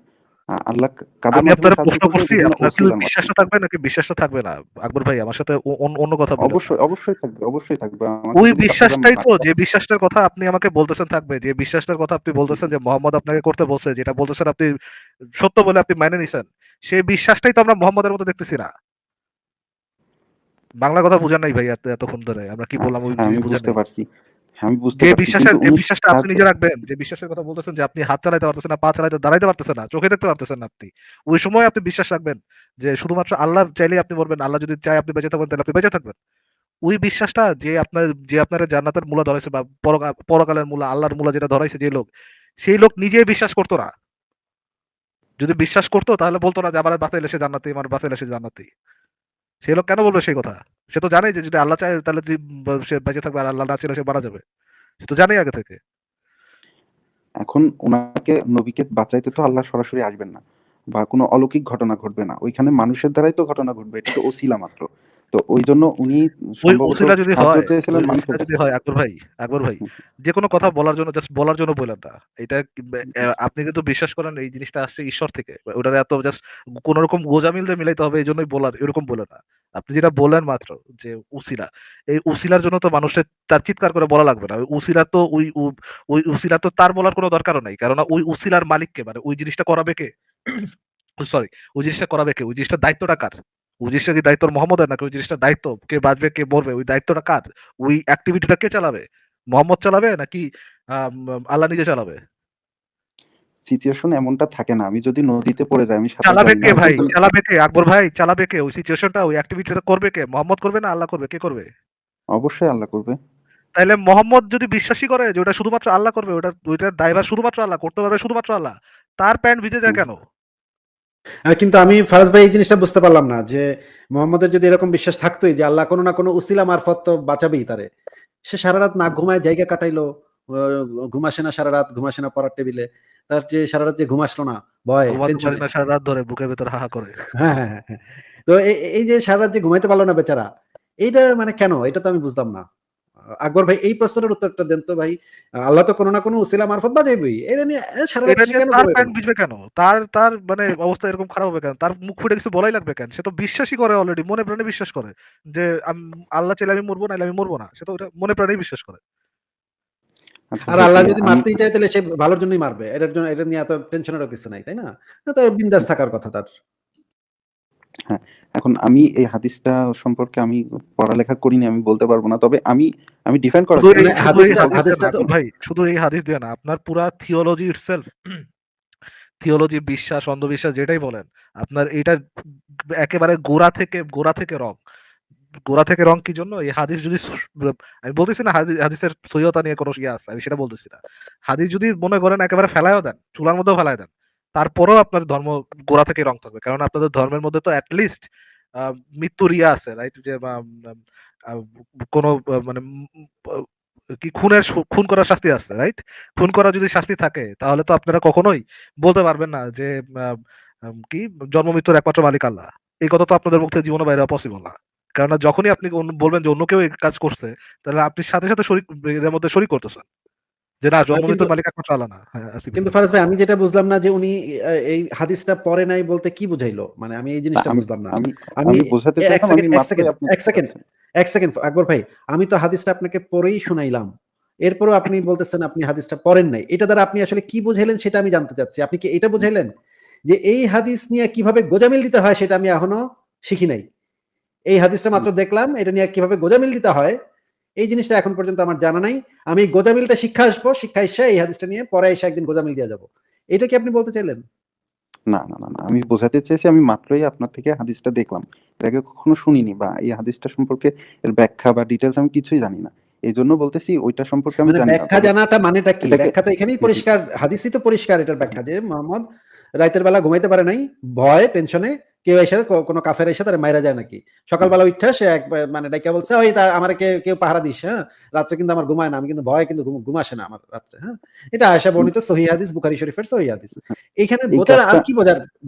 আল্লাহ কাদের আমি মাধ্যমে আপনারে সাহায্য প্রশ্ন করবেন করছি, বিভিন্ন আপনার কি ওই ওসিলার মাধ্যমে। বিশ্বাসটা থাকবে নাকি বিশ্বাসটা থাকবে না? আকবর ভাই আমার সাথে অন্য কথা বললেন না। অবশ্যই থাকবে, অবশ্যই থাকবে। আমাকে ওই যদি কথা দেন বিশ্বাসটাই তো, যে বিশ্বাসটার কথা আপনি আমাকে বলতেছেন থাকবে, যে বিশ্বাসটার কথা আপনি বলতেছেন যে মোহাম্মদ আপনাকে করতে বলছে, যেটা বলতেছেন আপনি সত্য বলে আপনি মাইনে নিছেন, সেই বিশ্বাসটাই তো আমরা মোহাম্মদের মধ্যে দেখতেছি না। বাংলা কথা বুঝান নাই ভাই এতক্ষণ ধরে আমরা কি বললাম ওই হ্যাঁ, জিনিস আমি বুঝান বুঝতে নাই। পারছি। হ্যাঁ, আমি বুঝতে যে পারছি। বিশ্বাসের কিন্তু যে উনি বিশ্বাসটা আপনি সাহায্য নিজে রাখবেন, যে বিশ্বাসের কথা বলতেছেন যে আপনি হাত চালাতে পারতেছেন না, পা চালাতে দাঁড়াইতে পারতেছেন না, চোখে দেখতে পারতেছেন না আপনি, ওই সময় আপনি বিশ্বাস রাখবেন যে শুধুমাত্র আল্লাহ চাইলেই আপনি মরবেন, আল্লাহ যদি চায় আপনি বেঁচে থাকবেন তাহলে আপনি বেঁচে থাকবেন। ওই বিশ্বাসটা যে আপনার জান্নাতের মূলা ধরাইছে বা পরকালের মূলা, আল্লাহর মূলা যেটা ধরাইছে যে লোক, সেই লোক নিজেই বিশ্বাস করতো না। যদি বিশ্বাস করতো তাহলে বলতো না যে আমার বাঁচাইলে সে জান্নাতি, আমার বাঁচাইলে সে জান্নাতি। সেই লোক কেন বলবে সেই কথা? সে তো জানে যে যদি আল্লাহ চায় তাহলে সে বেঁচে থাকবে, আর আল্লাহ না চাইলে সে মারা যাবে। সে তো জানেই আগে থেকে। এখন উনাকে নবীকে বাঁচাইতে তো আল্লাহ সরাসরি আসবেন না বা কোনো অলৌকিক ঘটনা ঘটবে না, ওইখানে মানুষের দ্বারাই তো ঘটনা ঘটবে, এটা তো ওসিলা মাত্র। তো ওই জন্য উনি ওই সম্ভবত ওসিলা যদি সাহায্য হয়, চেয়েছিলেন ওই মানুষের ওসিলা যদি কাছে। হয় আকবর ভাই, যে কোনো কথা বলার জন্য জাস্ট বলার জন্য বললেন না। এটা আপনি কিন্তু বিশ্বাস করেন এই জিনিসটা আসছে ঈশ্বর থেকে। ওটার এত জাস্ট কোন রকম গোঁজামিল দিয়ে মিলাইতে হবে এই জন্যই বলার, এরকম বলে না। আপনি যেটা বললেন মাত্র যে উসিলা, এই উসিলার জন্য তো মানুষের তার চিৎকার করে বলা লাগবে না। ওই উসিলা তো ওই উসিলা তো তার বলার কোনো দরকারও নাই। কারণ ওই উসিলার মালিককে, মানে ওই জিনিসটা করাবে কে? সরি, ওই জিনিসটা করাবে কে? ওই জিনিসটার দায়িত্বটা কার? ওই জিনিসটা কি দায়িত্ব মোহাম্মদের নাকি ওই জিনিসটার দায়িত্ব কে বাঁচবে কে মরবে ওই দায়িত্বটা কার? ওই অ্যাক্টিভিটিটা কে চালাবে? মোহাম্মদ চালাবে নাকি আল্লাহ নিজে চালাবে? সিচুয়েশন এমনটা থাকে না, আমি যদি নদীতে পড়ে যাই, আমি সাঁতার চালাবে জানি না, কে হয়তো ভাই? তুমি চালাবে কে? আকবর ভাই চালাবে কে? ওই সিচুয়েশনটা ওই অ্যাক্টিভিটিটা করবে কে? মোহাম্মদ করবে না আল্লাহ করবে? কে করবে? অবশ্যই আল্লাহ করবে। তাইলে মোহাম্মদ যদি বিশ্বাসই করে যে ওটা শুধুমাত্র আল্লাহ করবে, ওইটার দায়ভার শুধুমাত্র আল্লাহ, করতে পারবে শুধুমাত্র আল্লাহ, তার প্যান্ট ভিজে যায় হুম। কেন? কিন্তু আমি ফারাজ ভাই এই জিনিসটা বুঝতে পারলাম না যে মোহাম্মদের যদি এরকম বিশ্বাস থাকতোই যে আল্লাহ কোনো না কোনো উসিলা মারফত তো বাঁচাবেই তারে, সে সারা রাত না ঘুমায় জায়গা কাটাইলো, ঘুমাসে না সারা রাত, ঘুমাসে না পড়ার টেবিলে, তার যে সারা রাত যে ঘুম আসলো না ভয়ে ঘুমাতে পারি টেনশনে। না সারা রাত ধরে, বুকের ভেতর হাহা করে। হ্যাঁ, হ্যাঁ, হ্যাঁ, হ্যাঁ। তো এই যে সারা রাত যে ঘুমাইতে পারলো না বেচারা, এইটা মানে কেন? এটা তো আমি বুঝলাম না। আকবর ভাই এই প্রশ্নটার উত্তরটা দেন তো ভাই। আল্লাহ তো কোনো না কোনো উসিলা মারফত বাঁচাইবেই। এটা নিয়ে সারা রাত এটা সে নিয়ে কেন তার ঘুমাইবে প্যান্ট না? ভিজবে কেন? তার তার মানে অবস্থা এরকম খারাপ হবে কেন? তার মুখ ফুটে কিছু বলাই লাগবে কেন? সে তো বিশ্বাসই করে অলরেডি, মনে প্রাণে বিশ্বাস করে যে আল্লাহ চাইলে আমি মরবো, নাইলে আমি মরবো না। সে তো ওটা মনে প্রাণেই বিশ্বাস করে। আচ্ছা আর ভাই, আল্লাহ যদি আমি মারতেই চায় তাহলে সে ভালোর জন্যই মারবে। এটার জন্য এটা নিয়ে এত টেনশনেরও কিছু নাই, তাই না? তার বিন্দাস থাকার কথা তার। হ্যাঁ, এখন আমি এই হাদিসটা সম্পর্কে আমি পড়ালেখা করিনি, আমি বলতে পারবো না। তবে আমি ডিফেন্ড করার চেষ্টা মানে করব। হাদিসটা যতটুকু হাদিসটা তো আকবর ভাই, শুধু এই হাদিস দিয়ে না, আপনার পুরা থিওলজি ইটসেলফ, থিওলজি, বিশ্বাস, অন্ধবিশ্বাস যেটাই বলেন, আপনার এটা একেবারে গোড়া থেকে রং। গোড়া থেকে রং কি জন্য? এই হাদিস যদি আমি বলতেছি না হাদিসের সহিহতা নিয়ে কোনো ইয়ে আছে, আমি সেটা বলতেছি না। হাদিস যদি মনে করেন একেবারে ফেলায়ও দেন, চুলার মধ্যেও ফেলায় দেন, তারপরেও আপনার ধর্ম গোড়া থেকে রং থাকবে। কারণ আপনাদের ধর্মের মধ্যে তো এটলিস্ট মৃত্যুর ইয়ে আছে, রাইট? যে আহ, কোনো মানে কি খুন করার শাস্তি আছে, রাইট? খুন করা যদি শাস্তি থাকে তাহলে তো আপনারা কখনোই বলতে পারবেন না যে আহ, কি জন্ম মৃত্যুর একমাত্র মালিক আল্লাহ। এই কথা তো আপনাদের মুখ থেকে জীবনে বাইরে পসিবল না। কেননা যখনই আপনি বলবেন যে অন্য কেউ এই কাজ করছে, তাহলে আপনি সাথে সাথে শরীক, এর মধ্যে শরিক করতেছেন যে না, জন্ম কিন্তু মৃত্যুর মালিক একমাত্র আল্লাহ না। হ্যাঁ, আসিফ কিন্তু ভাই। ফারাজ ভাই আমি যেটা বুঝলাম না যে উনি এই হাদিসটা পড়ে নাই বলতে কি বুঝাইলো? মানে আমি এই না, জিনিসটা আমি বুঝলাম না। আমি আমি আমি বোঝাতে এক চাইলাম, আমি সেকেন্ড, এক মাত্রই সেকেন্ড, আপনি এক বুঝতে সেকেন্ড, পারছেন। এক সেকেন্ড আকবর ভাই, আমি তো হাদিসটা আপনাকে পড়েই শুনাইলাম। এরপরেও আপনি বলতেছেন আপনি হাদিসটা পড়েন নাই। এটা দ্বারা আপনি আসলে কি বুঝাইলেন সেটা আমি জানতে চাচ্ছি। আপনি কি এটা বুঝাইলেন যে এই হাদিস নিয়ে কিভাবে গোঁজামিল দিতে হয় সেটা আমি এখনো শিখি নাই। এই হাদিসটা হুম, মাত্র দেখলাম, এটা নিয়ে কিভাবে গোঁজামিল দিতে হয়, এই জিনিসটা এখন পর্যন্ত আমার জানা নাই। আমি এই গোঁজামিলটা শিক্ষা আসবো, শিক্ষা এসে এই হাদিসটা নিয়ে পরে এসে একদিন গোঁজামিল দিয়ে যাবো। এটা কি আপনি বলতে চাইলেন? না, আমি বোঝাতে চেয়েছি, আমি মাত্রই আপনার থেকে হাদিসটা দেখলাম। এর আগে কখনো শুনিনি বা এই হাদিসটা সম্পর্কে এর ব্যাখ্যা বা ডিটেইলস আমি কিছুই জানি না। এইজন্য বলতেছি ওইটা সম্পর্কে আমি মানে জানি না। ব্যাখ্যা তবে জানাটা মানেটা কি? এটাকে ব্যাখ্যা তো এখানেই জি, পরিষ্কার, হাদিসই তো পরিষ্কার এটার ব্যাখ্যা যে মোহাম্মদ রাতের বেলা ঘুমাইতে পারে নাই, ভয়ে টেনশনে কেউ এসে কোনো কাফের এসে তারে মাইরা যায় নাকি। হুম, সকালবেলা উইঠা সে এক মানে ডাইকা বলছে, "ওই তা আমারে কেউ পাহারা দিস, হ্যাঁ? রাত্রে কিন্তু আমার ঘুমায় না। আমি কিন্তু ভয়ে কিন্তু ঘুম আসে না আমার রাত্রে।" হ্যাঁ? এটা আয়েশা হুম, বর্ণিত সহিহ হাদিস, বুখারী শরীফের সহিহ হাদিস। এইখানে এই বোঝার কাজটা আর কি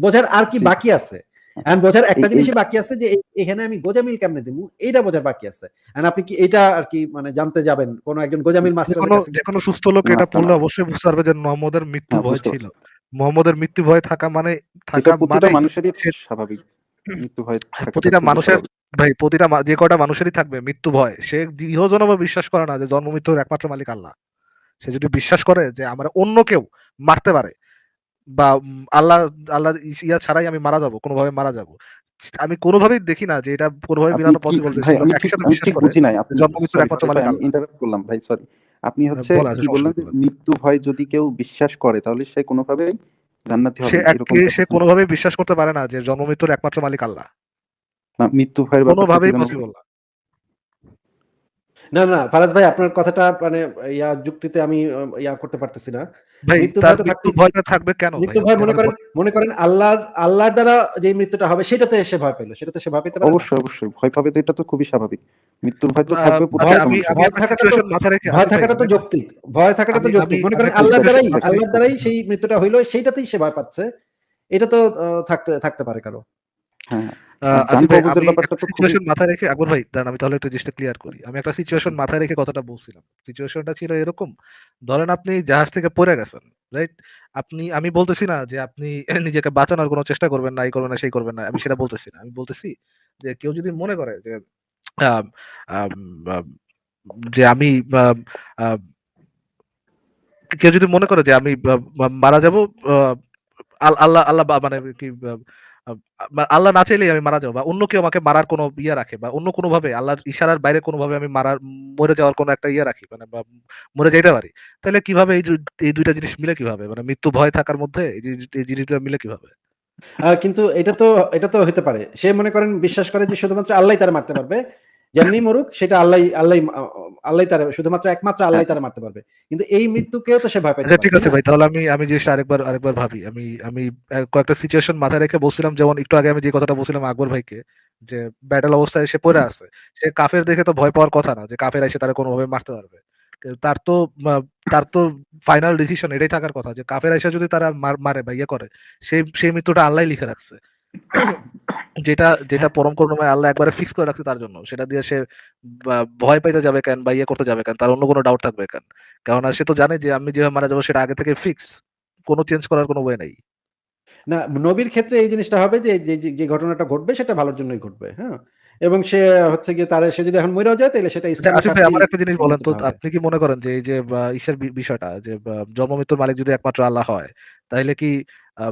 বোঝার আর কি জি, বাকি আছে? এখন বোঝার এই একটা এই জিনিসই বাকি আছে যে এখানে আমি গোঁজামিল কেমনে দিমু? এইটা বোঝার বাকি আছে। এখন আপনি কি এইটা আর কি মানে জানতে যাবেন কোন একজন গোঁজামিল মাস্টারের কাছে যে গিয়ে? কোনো সুস্থ লোক না, এটা না, পড়লে অবশ্যই বুঝতে পারবে যে মোহাম্মদের মৃত্যুর হ্যাঁ, ভয় বুঝতে ছিল। পারছি। মুহাম্মদের মৃত্যু ভয় থাকা মানে এটা প্রতিটা মানুষেরই সে স্বাভাবিক। মৃত্যু ভয় থাকাটা প্রতিটা খুবই মানুষের স্বাভাবিক। ভাই যে কয়টা মানুষেরই থাকবে মৃত্যু ভয়, সে ইহজন্মে বিশ্বাস করে না যে জন্ম মৃত্যুর একমাত্র মালিক আল্লাহ। সে যদি বিশ্বাস করে যে আমার অন্য কেউ মারতে পারে বা আল্লাহ ইয়া ছাড়াই আমি মারা যাবো, কোনোভাবে মারা যাবো। আমি কোনোভাবেই দেখি না যে এটা কোনোভাবে আপনি মিলানো কি পসিবল যে ভাই সে লোক একই সাথে আমি বিশ্বাস ঠিক করে বুঝি নাই। যে আপনি জন্ম মৃত্যুর সরি একমাত্র ভাই মালিক আমি আল্লাহ। ইন্টারাপ্ট করলাম ভাই সরি। আপনি হচ্ছে বলা আছে কি সমস্যা বললেন নেই যে বলেন। মৃত্যু ভয় যদি কেউ বিশ্বাস করে তাহলে সে কোনোভাবেই জান্নাতি হবে না এরকম সে কোনোভাবেই বিশ্বাস করতে পারে না যে জন্ম মৃত্যুর একমাত্র মালিক আল্লাহ। না মৃত্যু ভয়ের ব্যাপারটা কি কোনোভাবেই যেন পসিবল না। না, না ফারাজ ভাই আপনার কথাটা মানে যুক্তিতে আমি করতে পারতেছি না। ভাই মৃত্যু তার ভয় তো মৃত্যুর থাকতেই ভয়টা থাকবে কেন ভাই? মৃত্যু ভয় আপনি মনে আমাকে করেন বলেন। আল্লাহর দ্বারা যে মৃত্যুটা হবে সেটাতে সে ভয় পেল। সেটাতে সে ভয় পেতে পারে না? অবশ্যই ভয় পাবে তো এটা তো খুবই স্বাভাবিক। মৃত্যুর ভয় তো আ থাকবে আচ্ছা ভয় প্রত্যেকটা আমি মানুষের। একটা থাকাটা তো সিচুয়েশন মাথায় রেখে ভয় আসিফ ভাই থাকাটা তো আমি একটা যৌক্তিক। ভয় থাকাটা তো যৌক্তিক। মনে করেন একটা সিচুয়েশন মাথায় আল্লাহর রেখে দ্বারাই সেই মৃত্যুটা হইলো সেইটাতেই সে ভয় পাচ্ছে। এটা তো থাকতে পারে কারো। হ্যাঁ, আর জান আসিফ ভাই কবজের আমি ব্যাপারটা একটা তো খুবই সিচুয়েশন মাথায় রেখে আকবর ভাই দাঁড়ান আমি তাহলে একটু জিনিসটা ক্লিয়ার করি। আমি একটা সিচুয়েশন মাথায় রেখে কথাটা বলছিলাম। সিচুয়েশনটা ছিল এরকম, ধরেন আপনি জাহাজ থেকে পড়ে গেছেন, রাইট? আমি বলতেছি না যে আপনি নিজেকে বাঁচানোর কোনো চেষ্টা করবেন না, এই করবেন না, সেই করবেন না। আমি সেটা বলতেছি না। আমি বলতেছি যে কেউ যদি মনে করে যে আম আম আম যে আমি আম আ কেউ যদি মনে করে যে আমি মারা যাবো আ আল্লাহ মানে কি আল্লাহ না চাইলেই আমি মারা যাবো বা অন্য কেউ আমাকে মারার কোনো ইয়ে রাখে বা অন্য কোনোভাবে আল্লাহর ইশারার বাইরে কোনোভাবে আমি মরে যাওয়ার কোনো একটা ইয়ে রাখি মানে বা মরে যাইতে পারি। তাহলে কিভাবে এই ২ টা জিনিস মিলে কিভাবে? মানে মৃত্যু ভয় থাকার মধ্যে এই জিনিসটা মিলে কিভাবে? কিন্তু এটা তো হইতে পারে। সে মনে করেন বিশ্বাস করে যে শুধুমাত্র আল্লাহই তারে মারতে পারবে। যেমনি মরুক সেটা আল্লাহই তারে শুধুমাত্র একমাত্র হ্যাঁ, আল্লাহই তারে মারতে পারবে। কিন্তু এই মৃত্যুকেও তো সে ভয় পাইতে আচ্ছা পারে, ঠিক তাই আছে না? ভাই। তাহলে আমি জিনিসটা আরেকবার ভাবি। আমি কয়েকটা সিচুয়েশন মাথায় রেখে বলছিলাম যেমন একটু আগে আমি যে কথাটা বলছিলাম আকবর ভাইকে যে ব্যাটেল অবস্থায় সে পড়ে আছে। সে কাফের দেখে তো ভয় পাওয়ার কথা না যে কাফের এসে তারে কোনোভাবে মারতে পারবে। কিন্তু মা তার তো ফাইনাল ডিসিশন এটাই থাকার কথা যে কাফের এসে যদি তারা মারে বা ইয়ে করে সেই মৃত্যুটা আল্লাহই লিখে রাখছে। যেটা হ্যাঁ, পরম করুণাময় আল্লাহ একবারে ফিক্স করে রাখছে তার জন্য। সেটা দিয়ে সে ভয় পাইতে যাবে কেন বা ইয়ে করতে যাবে কেন? তার অন্য কোনো ডাউট থাকবে কেন? কেননা সে তো জানে যে আমি যেভাবে মারা যাবো সেটা আগে থেকে ফিক্স। কোন চেঞ্জ করার কোনো ওয়ে নাই। না নবীর ক্ষেত্রে এই জিনিসটা হবে যে ঘটনাটা ঘটবে সেটা ভালোর জন্যই ঘটবে। হ্যাঁ? এবং সে হচ্ছে গিয়ে সে যদি এখন মইরাও যায় তাইলে সেটা আচ্ছা ইসলামের আসিফ ভাই স্বার্থেই আমার একটা জিনিস এই বলেন তো মৃত্যুটা হবে। আপনি কি মনে করেন যে এই যে ইসের বিষয়টা যে জন্ম মৃত্যুর মালিক যদি একমাত্র আল্লাহ হয়, তাইলে কি আ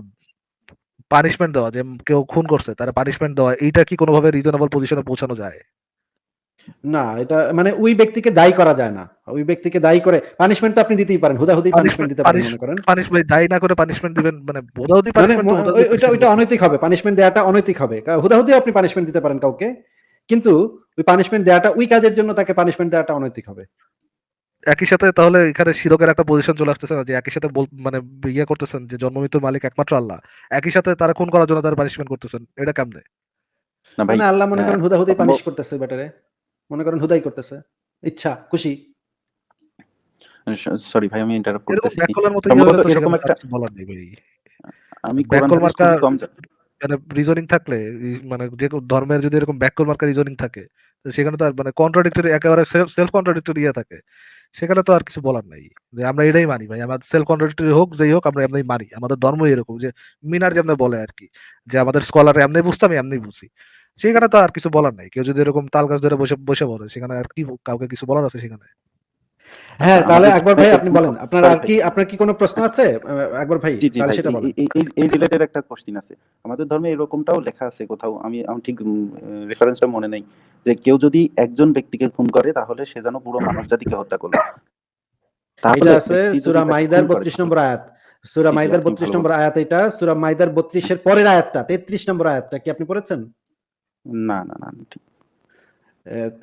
পানিশমেন্ট দেওয়া যে কেউ খুন করছে তারে পানিশমেন্ট দেওয়া এইটা কি কোনোভাবে রিজনেবল পজিশনে পৌঁছানো যায়? না, এটা মানে ওই ব্যক্তিকে দায়ী করা যায় না। ওই ব্যক্তিকে দায়ী করে পানিশমেন্ট তো আপনি দিতেই পারেন। হুদাহুদি পানিশমেন্ট পানিশমেন্ট দিতে পারেন পানিশ মনে করেন। পানিশ ভাই দায়ী না করে পানিশমেন্ট দিবেন মানে হুদাহুদি মানে পানিশমেন্ট তো হুদাহুদি পানিশমেন্ট ওইটা অনৈতিক হবে। পানিশমেন্ট দেয়াটা অনৈতিক হবে। হুদাহুদিও আপনি পানিশমেন্ট দিতে পারেন কাউকে। কিন্তু ওই পানিশমেন্ট দেয়াটা ওই কাজের জন্য তাকে পানিশমেন্ট দেওয়াটা অনৈতিক হবে। একই সাথে তাহলে এখানে শিরকের একটা পজিশন চলে আসতেছে না যে একই সাথে মানে ইয়ে করতেছেন যে জন্ম মৃত্যুর মালিক একমাত্র আল্লাহ। একই সাথে তারা খুন করার জন্য তারা পানিশমেন্ট করতেছেন। এটা কেমনে? না ভাই মানে আল্লাহ মনে করেন হুদাহুদি সম্ভব পানিশ করতেছে ব্যাটারে। মনে করেন হুদাই করতেছে। ইচ্ছা, খুশি। সরি ভাই আমি ইন্টারাপ্ট এরকম করতেছি। ব্যাককলের মতো ইয়ে সম্ভবত হইলে তো এরকম সেখানে তো আর একটা কিছু বলার নেই ভাই। আমি কোরআন ব্যাককল হাদিস মার্কা খুবই কম মানে রিজনিং থাকলে মানে যে কোনো ধর্মের যদি এরকম ব্যাককল মার্কা রিজনিং থাকে তো সেখানে তো আর মানে কন্ট্রাডিক্টরি একেবারে সেলফ কন্ট্রাডিক্টরি ইয়ে থাকে। সেখানে তো আর কিছু বলার নাই। যে আমরা এটাই মানি ভাই। আমার সেলফ কন্ট্রাডিক্টরি হোক যেই হোক আমরা এমনি মানি। আমাদের ধর্মই এরকম যে মিনার যেমনে বলে আরকি। যে আমাদের স্কলার এমনি বুঝতো আমি এমনি বুঝি। সেখানে তো আর কিছু বলার নাই। কেউ যদি এরকম তাল গাছ ধরে বসে পড়ে সেখানে আর কি কাউকে কিছু বলার আছে সেখানে? আচ্ছা হ্যাঁ, তাহলে আমাদের আকবর ভাই আপনি বলেন। সরি ভাই আপনার কি কোনো প্রশ্ন আছে? আকবর ভাই জি, জি তাহলে ভাই। সেটা বলেন। এই রিলেটেড একটা কোয়েশ্চেন আছে। আমাদের ধর্মে এরকমটাও লেখা আছে কোথাও। আমি ঠিক রেফারেন্সটা মনে নেই। যে কেউ যদি একজন ব্যক্তিকে খুন করে তাহলে সে যেন পুরো মানব জাতিকে হত্যা করলো। এটা তাহলে আছে ব্যক্তি যদি সূরা তাকে মাইদার খুন করে ৩২ তাহলে নম্বর আয়াত। সূরা জি, জি মাইদার আপনি ৩২ ভালো নম্বর বলছেন। আয়াত এটা। সূরা মাইদার ৩২ এর পরের আয়াতটা ৩৩ নম্বর আয়াতটা কি আপনি পড়েছেন? না ঠিক।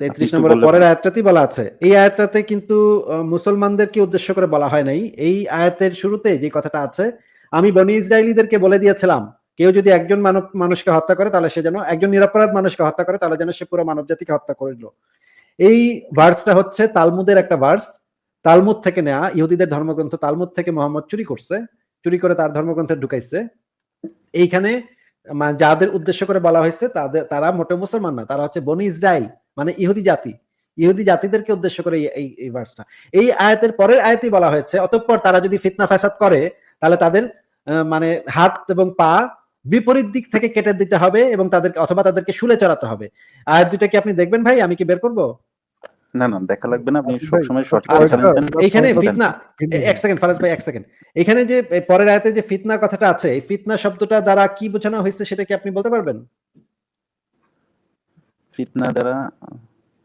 আপনি ৩৩ একটু নম্বরের বললে পরের ভালো। আয়াতটাতেই বলা আছে। এই আয়াতটাতে কিন্তু মুসলমানদেরকে উদ্দেশ্য করে বলা হয় নাই। এই আয়াতের শুরুতে যে কথাটা আছে, আমি বনী ইসরাঈলীদেরকে বলে দিয়েছিলাম, কেউ যদি একজন মানুষকে হত্যা করে তাহলে সে যেন একজন নিরপরাধ মানুষকে হত্যা করে তাহলে যেন সে পুরো মানবজাতিকে হত্যা করল। এই ভার্সটা হচ্ছে তালমুদের একটা ভার্স। তালমুদ থেকে নেয়া, ইহুদিদের ধর্মগ্রন্থ তালমুদ থেকে মুহাম্মদ চুরি করছে। চুরি করে তার ধর্মগ্রন্থে ঢুকাইছে। এইখানে যাদের উদ্দেশ্য করে বলা হয়েছে তারা মোটেও মুসলমান না। তারা হচ্ছে বনী ইসরাইল মানে ইহুদি জাতি। ইহুদি জাতিদেরকে উদ্দেশ্য করে এই ভার্সটা। এই আয়াতের পরের আয়াতেই বলা হয়েছে, অতঃপর তারা যদি ফিতনা ফাসাদ করে তাহলে তাদের মানে হাত এবং পা বিপরীত দিক থেকে কেটে দিতে হবে এবং তাদেরকে শুলে চড়াতে হবে। আয়াত দুইটা কি আপনি দেখবেন ভাই? আমি কি বের করব? না, না দেখা লাগবে না। আপনি আসিফ ভাই, সবসময় এটা সঠিক আচ্ছা, উদাহরণ দেন। এইখানে বলেন। ফিতনা, এক সেকেন্ড ফারাজ ভাই, এক সেকেন্ড। এখানে যে পরের আয়াতে যে ফিতনা কথাটা আছে, এই ফিতনা শব্দটা দ্বারা কি বোঝানো হয়েছে সেটা কি আপনি বলতে পারবেন? ফিতনা দ্বারা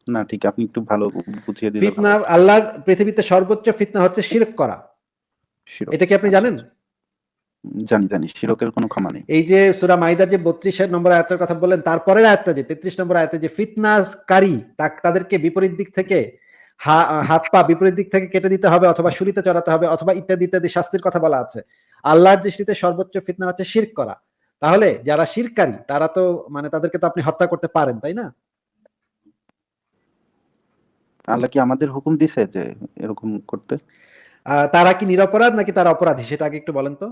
না, ঠিক আপনি একটু ভালো বুঝিয়ে দিলে ফিতনা, ভালো হতো। আল্লাহর পৃথিবীতে সর্বোচ্চ ফিতনা হচ্ছে শিরক করা। শিরক। এটা কি আপনি আচ্ছা, জানেন? আচ্ছা। জানি, জানি। শিরকের কোনো ক্ষমা নেই। এই যে সূরা মাইদার যে 32 নম্বর আয়াতের কথা বললেন, তারপরের আয়াতটা যে 33 নম্বর আয়াতে যে ফিতনাকারী তাদেরকে বিপরীত দিক থেকে হাত পা বিপরীত দিক থেকে কেটে দিতে হবে অথবা শুলিতে চড়াতে হবে অথবা ইত্যাদি ইত্যাদি শাস্তির কথা বলা আছে। আল্লাহর দৃষ্টিতে সর্বোচ্চ ফিতনা হচ্ছে শিরক করা। তাহলে যারা শিরকারী তারা তো মানে তাদেরকে তো আপনি হত্যা করতে পারেন, তাই না? আল্লাহ কি আমাদের হুকুম দিছে যে এরকম করতে? তারা কি নিরপরাধ নাকি তারা অপরাধী সেটা আগে একটু বলেন তো।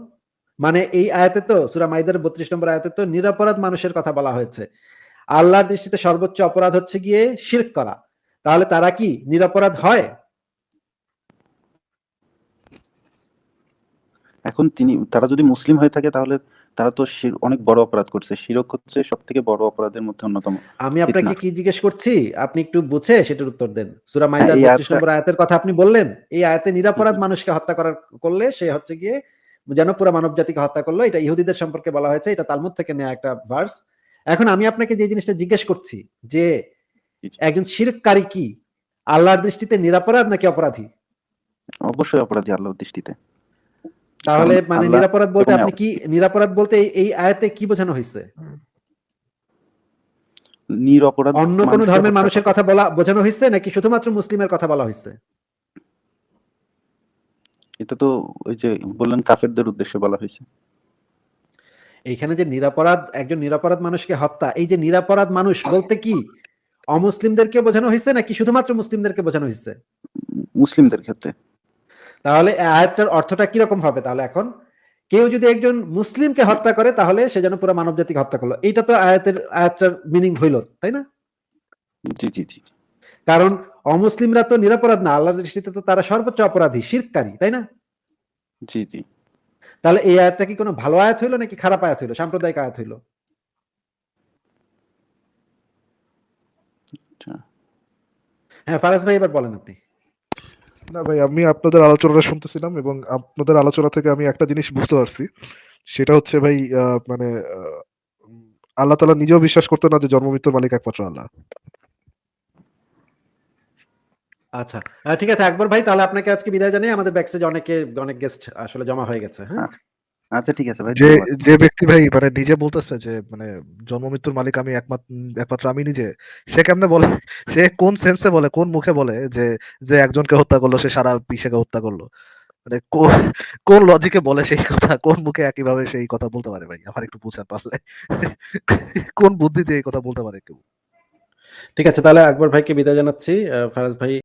মানে এই আয়াতে তো সূরা মাইদার 32 নম্বর আয়াতে তো নিরপরাধ মানুষের কথা বলা হয়েছে। আল্লাহর দৃষ্টিতে সর্বোচ্চ অপরাধ হচ্ছে গিয়ে শিরক করা। তাহলে তারা কি নিরপরাধ হয়? এখন তারা যদি মুসলিম হয়ে থাকে তাহলে তারা তো অনেক বড় অপরাধ করছে। শিরক হচ্ছে সবথেকে বড় অপরাধের মধ্যে অন্যতম। আমি ফিতনা। আপনাকে কি জিজ্ঞেস করছি? আপনি একটু বুঝে সেটার উত্তর দেন। সূরা হ্যাঁ, মাইদার এই 32 আয়াতটা নম্বর আয়াতের কথা আপনি বললেন। এই আয়াতে নিরপরাধ মানুষকে হত্যা করলে সে হচ্ছে গিয়ে যেন পুরো মানব জাতিকে হত্যা করলো। এটা ইহুদিদের সম্পর্কে বলা হয়েছে। এটা তালমুদ থেকে নেয়া একটা ভার্স। এখন আমি আপনাকে যে জিনিসটা জিজ্ঞেস করছি যে একজন শিরককারী কি আল্লাহর দৃষ্টিতে নিরপরাধ নাকি অপরাধী? অবশ্যই অপরাধী আল্লাহর দৃষ্টিতে। তাহলে কারণ মানে আল্লাহ নিরপরাধ বলতে এবং আপনি কি নিরপরাধ বলতে এই আয়াতে কি বোঝানো হয়েছে? নিরপরাধ অন্য কোন মানুষকে ধর্মের হত্যা মানুষের করা। কথা বোঝানো হয়েছে নাকি শুধুমাত্র মুসলিমের কথা বলা হয়েছে? এটা তো ওই যে বললেন কাফেরদের উদ্দেশ্যে বলা হয়েছে। এইখানে যে একজন নিরপরাধ মানুষকে হত্যা, এই যে নিরপরাধ মানুষ বলতে কি অমুসলিমদেরকে বোঝানো হয়েছে নাকি শুধুমাত্র মুসলিমদেরকে বোঝানো হয়েছে? মুসলিমদের ক্ষেত্রে। তাহলে এই আয়াতটার অর্থটা কিরকম হবে তাহলে এখন? কেউ যদি একজন মুসলিমকে হত্যা করে তাহলে সে যেন পুরো মানব জাতিকে হত্যা করলো। এইটা তো আয়াতটার মিনিং হইল, তাই না? জি, জি, জি। কারণ অমুসলিমরা তো নিরপরাধ না, আল্লাহর দৃষ্টিতে তো তারা সর্বোচ্চ অপরাধী, শিরককারী, তাই না? জি, জি। তাহলে এই আয়াতটা কি কোনো ভালো আয়াত হইলো নাকি খারাপ আয়াত হইলো, সাম্প্রদায়িক আয়াত হইলো? আচ্ছা। হ্যাঁ, ফারাজ ভাই এবার বলেন আপনি। না ভাই, আমি আপনাদের আলোচনাটা শুনতেছিলাম এবং আপনাদের আলোচনা থেকে আমি একটা জিনিস বুঝতে পারছি। সেটা হচ্ছে ভাই, মানে উম, আল্লাহ তাআলা নিজেও বিশ্বাস করতেন না যে জন্ম মৃত্যুর মালিক একমাত্র আল্লাহ। আচ্ছা, ঠিক আছে আকবর ভাই, তাহলে আপনাকে আজকে বিদায় জানিয়ে আমাদের ব্যাকস্টেজে অনেক গেস্ট আসলে জমা হয়ে গেছে। হ্যাঁ, আচ্ছা, আচ্ছা ঠিক আছে ভাই, যে ধন্যবাদ। যে ব্যক্তি ভাই মানে নিজে বলতেছে যে মানে জন্ম মৃত্যুর মালিক আমি একমাত্র আমি নিজে, সে কেমনে বলে, সে কোন সেন্সে বলে, কোন মুখে বলে যে যে একজনকে হত্যা করলো সে সারা বিশ্বে হত্যা করলো? মানে কোন লজিকে বলে সেই কথা, কোন মুখে একইভাবে সেই কথা বলতে পারে ভাই? আমার একটু বুঝাতে পারলে। কোন বুদ্ধি দিয়ে এই কথা বলতে পারে কেউ? ঠিক আছে, তাহলে আকবর ভাইকে বিদায় জানাচ্ছি। ফারাজ ভাই